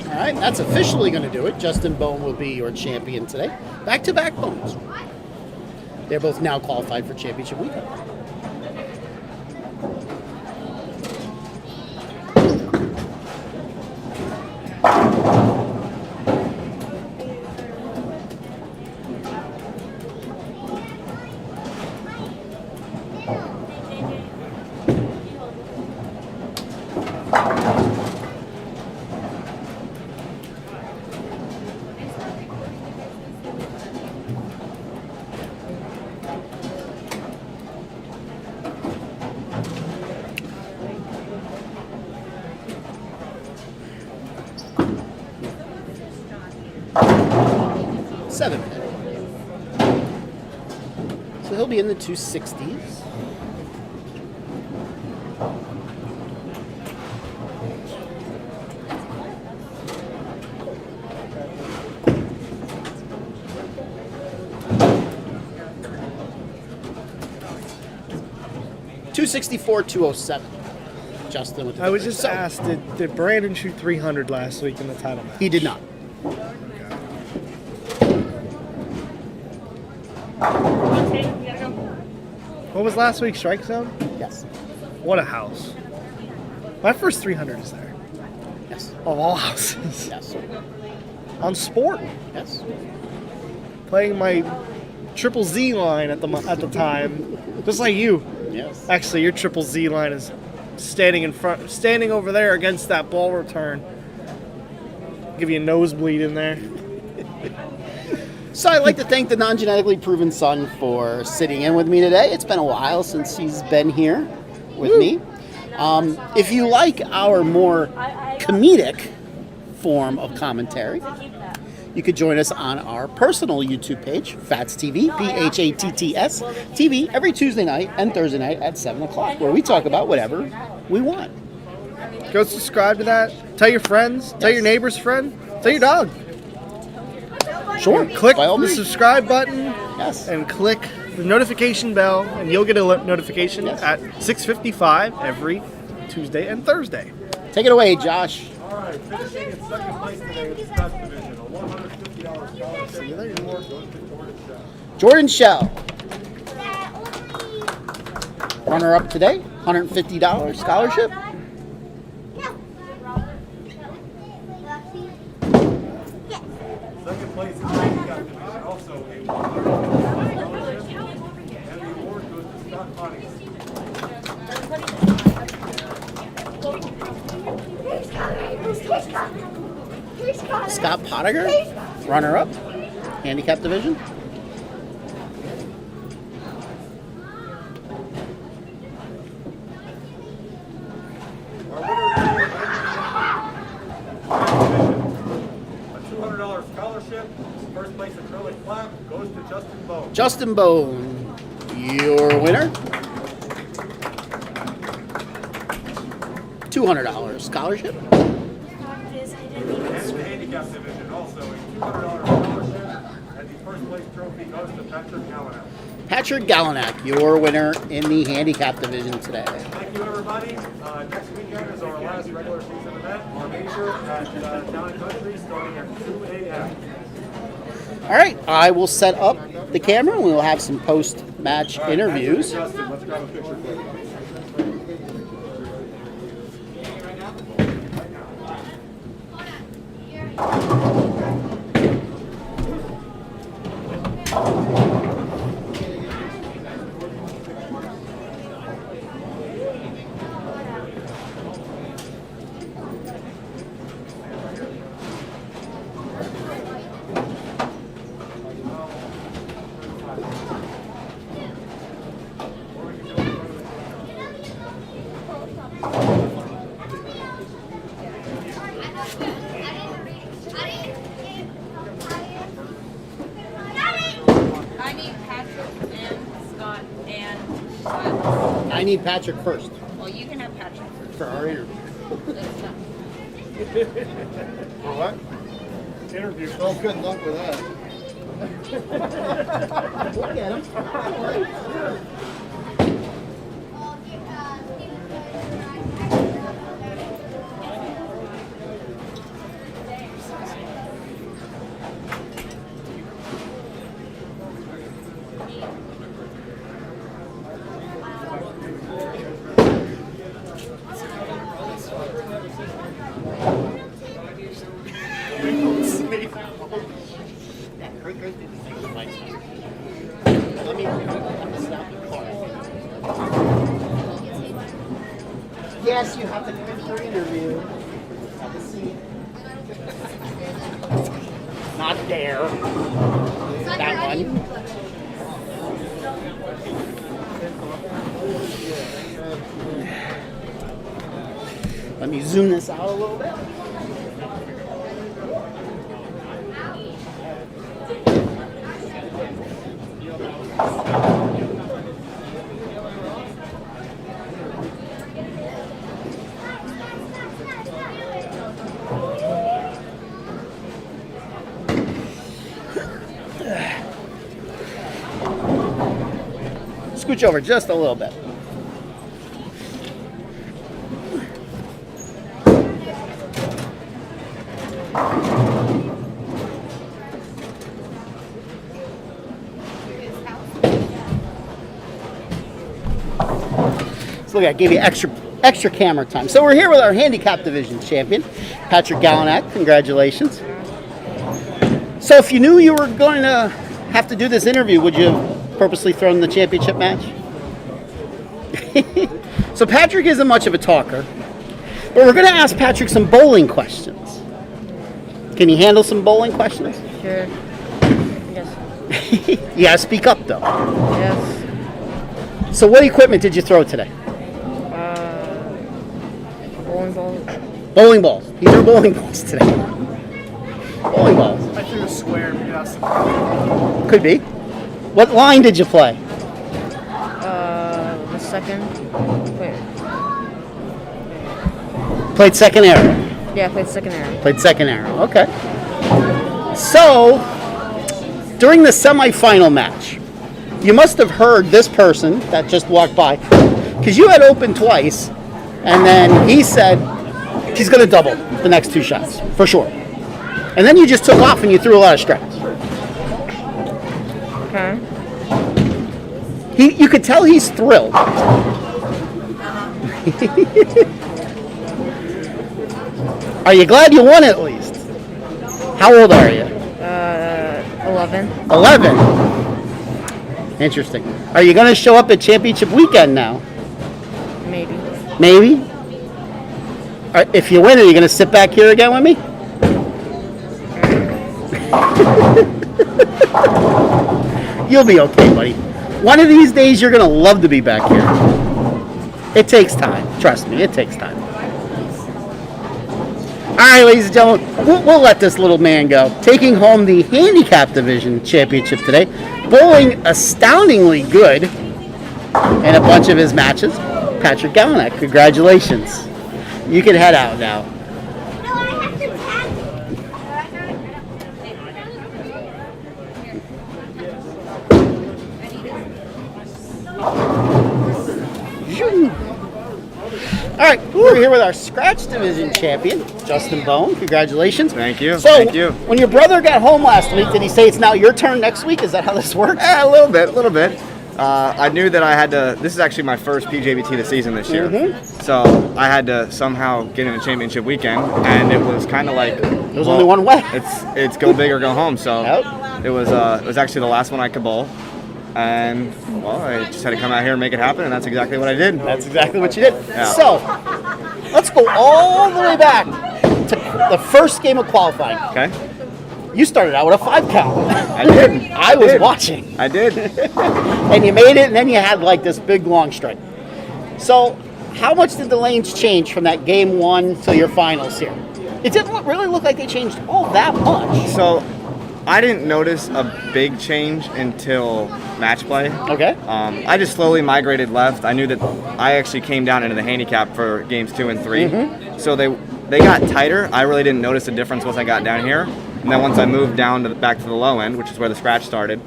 B: All right, that's officially going to do it. Justin Bone will be your champion today. Back-to-back bones. They're both now qualified for championship weekend. Seven. So he'll be in the 260s. $264, $207. Justin with the
A: I was
B: difference.
A: just asked, did Brandon shoot 300 last week in the title match?
B: He did not.
A: What was last week's strike zone?
B: Yes.
A: What a house. My first 300 is there.
B: Yes.
A: Of all houses.
B: Yes.
A: On sport.
B: Yes.
A: Playing my triple Z line at the time. Just like you.
B: Yes.
A: Actually, your triple Z line is standing over there against that ball return. Give you a nosebleed in there.
B: So I'd like to thank the non-genetically proven son for sitting in with me today. It's been a while since he's been here with me. If you like our more comedic form of commentary, you could join us on our personal YouTube page, Fats TV, P-H-A-T-T-S TV, every Tuesday night and Thursday night at 7 o'clock, where we talk about whatever we want.
A: Go subscribe to that. Tell your friends. Tell your neighbor's friend. Tell your dog.
B: Sure.
A: Click
B: by all
A: the
B: means.
A: subscribe button
B: Yes.
A: and click the notification bell, and you'll get a notification
B: Yes.
A: at 6:55 every Tuesday and Thursday.
B: Take it away, Josh.
D: All right, finishing in second place today in the scratch division, a $150 scholarship award goes to Jordan Shell.
B: Jordan Shell. Runner-up today, $150 scholarship.
D: Second place in the handicap division, also a $150 scholarship, and the award goes to Scott Potting.
B: Scott Pottinger, runner-up, handicap division.
D: Our winner is a $200 scholarship. First place acrylic flap goes to Justin Bowe.
B: Justin Bone, your winner. $200 scholarship.
D: And the handicap division, also a $200 scholarship. And the first place trophy goes to Patrick Gallinack.
B: Patrick Gallinack, your winner in the handicap division today.
D: Thank you, everybody. Next weekend is our last regular season event, our major at Town and Country, starting at 2 a.m.
B: All right, I will set up the camera and we will have some post-match interviews.
D: Justin, let's grab a picture quick.
H: I need Patrick and Scott and Silas.
B: I need Patrick first
H: Well, you can have Patrick first.
B: for our interview.
H: That's not-
G: For what?
D: Interview.
G: Well, good luck with that.
B: Look at him. Let me stop the car. Yes, you have to come for interview. Have a seat. Not there. That one. Let me zoom this out a little bit. Scooch over just a little bit. So look, I gave you extra camera time. So we're here with our handicap division champion, Patrick Gallinack. Congratulations. So if you knew you were going to have to do this interview, would you have purposely thrown the championship match? So Patrick isn't much of a talker, but we're going to ask Patrick some bowling questions. Can you handle some bowling questions?
H: Sure. Yes.
B: You gotta speak up though.
H: Yes.
B: So what equipment did you throw today?
H: Bowling balls.
B: Bowling balls. He threw bowling balls today. Bowling balls.
A: I threw a square, but yes.
B: Could be. What line did you play?
H: The second. Wait.
B: Played second arrow.
H: Yeah, I played second arrow.
B: Played second arrow. Okay. So, during the semifinal match, you must have heard this person that just walked by, because you had opened twice, and then he said he's going to double the next 2 shots, for sure. And then you just took off and you threw a lot of strikes.
H: Okay.
B: You could tell he's thrilled. Are you glad you won at least? How old are you?
H: 11.
B: 11. Interesting. Are you going to show up at championship weekend now?
H: Maybe.
B: Maybe? If you win, are you going to sit back here again with me? You'll be okay, buddy. One of these days, you're going to love to be back here. It takes time. Trust me, it takes time. All right, ladies and gentlemen, we'll let this little man go. Taking home the handicap division championship today, bowling astoundingly good in a bunch of his matches, Patrick Gallinack. Congratulations. You can head out now. All right, we're here with our scratch division champion, Justin Bone. Congratulations.
I: Thank you.
B: So,
I: Thank you.
B: When your brother got home last week, did he say it's now your turn next week? Is that how this works?
I: A little bit. I knew that I had to. This is actually my first PJBT of the season this year, so I had to somehow get in a championship weekend, and it was kind of like
B: There was only one way.
I: It's go big or go home. So
B: Yep.
I: it was actually the last one I could bowl, and well, I just had to come out here and make it happen, and that's exactly what I did.
B: That's exactly what you did.
I: Yeah.
B: So, let's go all the way back to the first game of qualifying.
I: Okay.
B: You started out with a 5 count.
I: I did.
B: I was watching.
I: I did.
B: And you made it, and then you had like this big long strike. So, how much did the lanes change from that game 1 to your finals here? It didn't really look like they changed all that much.
I: So, I didn't notice a big change until match play.
B: Okay.
I: I just slowly migrated left. I knew that I actually came down into the handicap for games 2 and 3. So they got tighter. I really didn't notice a difference once I got down here. And then once I moved down to back to the low end, which is where the scratch started,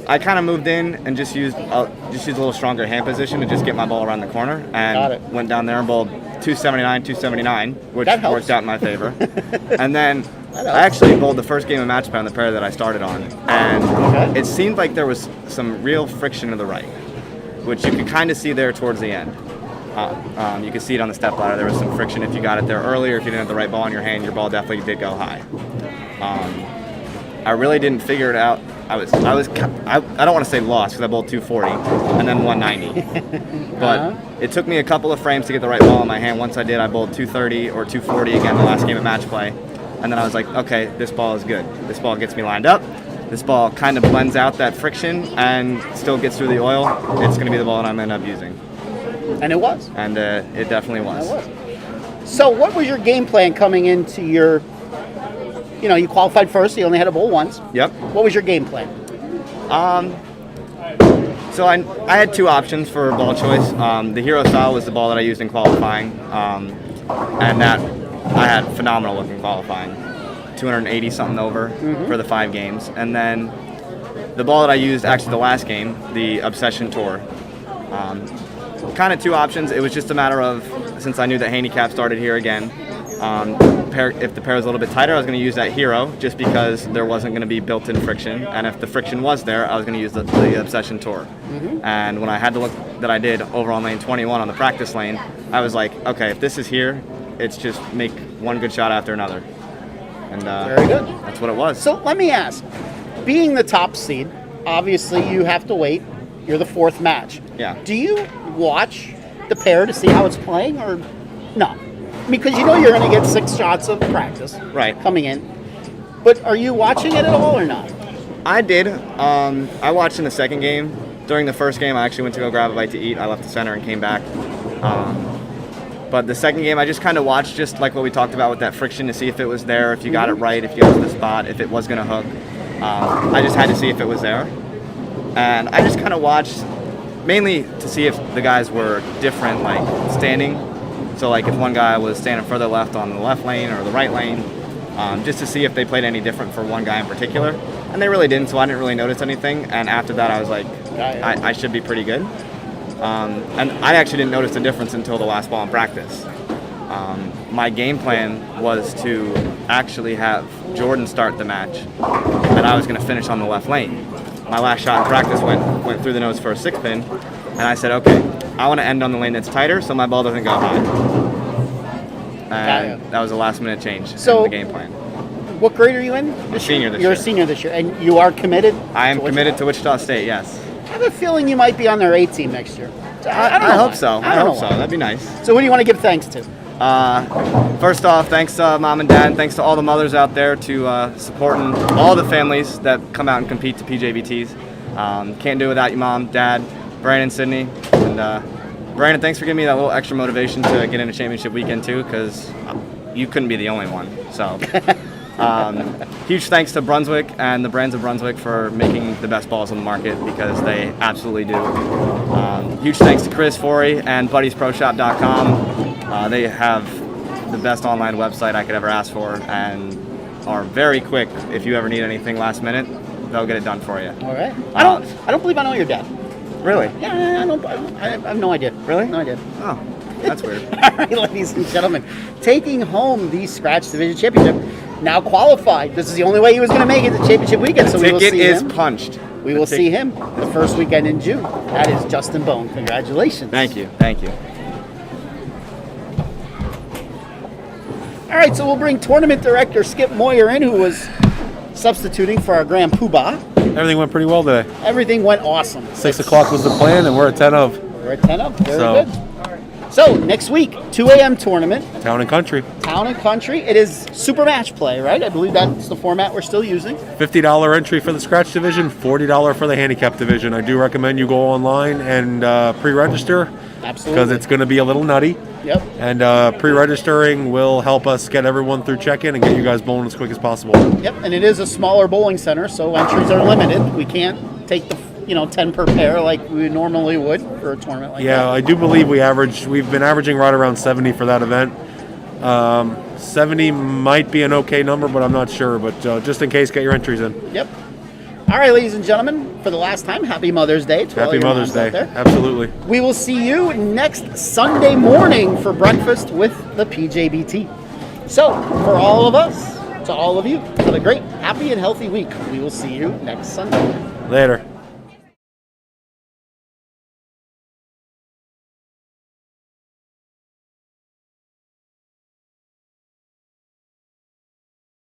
I: I kind of moved in and just used a little stronger hand position to just get my ball around the corner, and went down there and bowled 279, which worked out in my favor. And then I actually bowled the first game of match play on the pair that I started on, and it seemed like there was some real friction to the right, which you could kind of see there towards the end. You could see it on the step ladder. There was some friction if you got it there earlier. If you didn't have the right ball in your hand, your ball definitely did go high. I really didn't figure it out. I don't want to say lost because I bowled 240 and then 190. But it took me a couple of frames to get the right ball in my hand. Once I did, I bowled 230 or 240 again the last game of match play. And then I was like, okay, this ball is good. This ball gets me lined up. This ball kind of blends out that friction and still gets through the oil. It's going to be the ball that I'm going to end up using.
B: And it was.
I: And it definitely was.
B: So what was your game plan coming into your, you qualified first, so you only had to bowl once.
I: Yep.
B: What was your game plan?
I: So I had 2 options for ball choice. The Hero Style was the ball that I used in qualifying. And that I had phenomenal looking qualifying. 280 something over for the 5 games. And then the ball that I used actually the last game, the Obsession Tour. Kind of 2 options. It was just a matter of, since I knew that handicap started here again, if the pair was a little bit tighter, I was going to use that Hero just because there wasn't going to be built-in friction. And if the friction was there, I was going to use the Obsession Tour. And when I had to look that I did over on lane 21 on the practice lane, I was like, okay, if this is here, it's just make one good shot after another. And
B: very good.
I: That's what it was.
B: So let me ask, being the top seed, obviously you have to wait. You're the 4th match.
I: Yeah.
B: Do you watch the pair to see how it's playing, or no? Because you're going to get 6 shots of practice
I: right
B: coming in. But are you watching it at all or not?
I: I did. I watched in the second game. During the first game, I actually went to go grab a bite to eat. I left the center and came back. But the second game, I just kind of watched, just like what we talked about with that friction, to see if it was there, if you got it right, if you got to the spot, if it was going to hook. I just had to see if it was there. And I just kind of watched, mainly to see if the guys were different, like standing. So like if one guy was standing further left on the left lane or the right lane, just to see if they played any different for one guy in particular. And they really didn't, so I didn't really notice anything. And after that, I was like, I should be pretty good. And I actually didn't notice the difference until the last ball in practice. My game plan was to actually have Jordan start the match, and I was going to finish on the left lane. My last shot in practice went through the nose for a 6-pin, and I said, okay, I want to end on the lane that's tighter so my ball doesn't go high. And that was a last-minute change in the game plan.
B: What grade are you in?
I: Senior this year.
B: You're a senior this year, and you are committed?
I: I am committed to Wichita State, yes.
B: I have a feeling you might be on their A team next year.
I: I hope so. I hope so. That'd be nice.
B: So who do you want to give thanks to?
I: First off, thanks Mom and Dad. Thanks to all the mothers out there to supporting all the families that come out and compete to PJBTs. Can't do it without you, Mom, Dad, Brandon, Sydney. And Brandon, thanks for giving me that little extra motivation to get into championship weekend too, because you couldn't be the only one. So huge thanks to Brunswick and the brands of Brunswick for making the best balls on the market, because they absolutely do. Huge thanks to Chris Forey and BuddiesProShop.com. They have the best online website I could ever ask for, and are very quick. If you ever need anything last minute, they'll get it done for you.
B: All right. I don't believe I know your dad.
I: Really?
B: Yeah, I have no idea.
I: Really?
B: No idea.
I: Oh, that's weird.
B: All right, ladies and gentlemen, taking home the Scratch Division Championship, now qualified. This is the only way he was going to make it to championship weekend. So we will see him.
I: Ticket is punched.
B: We will see him the first weekend in June. That is Justin Bone. Congratulations.
I: Thank you. Thank you.
B: All right, so we'll bring tournament director Skip Moyer in, who was substituting for our Grand Poobah.
J: Everything went pretty well today.
B: Everything went awesome.
J: 6 o'clock was the plan, and we're at 10 of.
B: We're at 10 of. Very good. So next week, 2 a.m. tournament.
J: Town and Country.
B: Town and Country. It is super match play, right? I believe that's the format we're still using.
J: $50 entry for the Scratch Division, $40 for the Handicap Division. I do recommend you go online and pre-register.
B: Absolutely.
J: Because it's going to be a little nutty.
B: Yep.
J: And pre-registering will help us get everyone through check-in and get you guys bowling as quick as possible.
B: Yep, and it is a smaller bowling center, so entries are limited. We can't take the 10 per pair like we normally would for a tournament like that.
J: Yeah, I do believe we've been averaging right around 70 for that event. 70 might be an okay number, but I'm not sure. But just in case, get your entries in.
B: Yep. All right, ladies and gentlemen, for the last time, Happy Mother's Day to all
J: Happy
B: your
J: Mother's
B: moms
J: Day.
B: out there.
J: Absolutely.
B: We will see you next Sunday morning for breakfast with the PJBT. So, for all of us, to all of you, have a great, happy, and healthy week. We will see you next Sunday.
J: Later.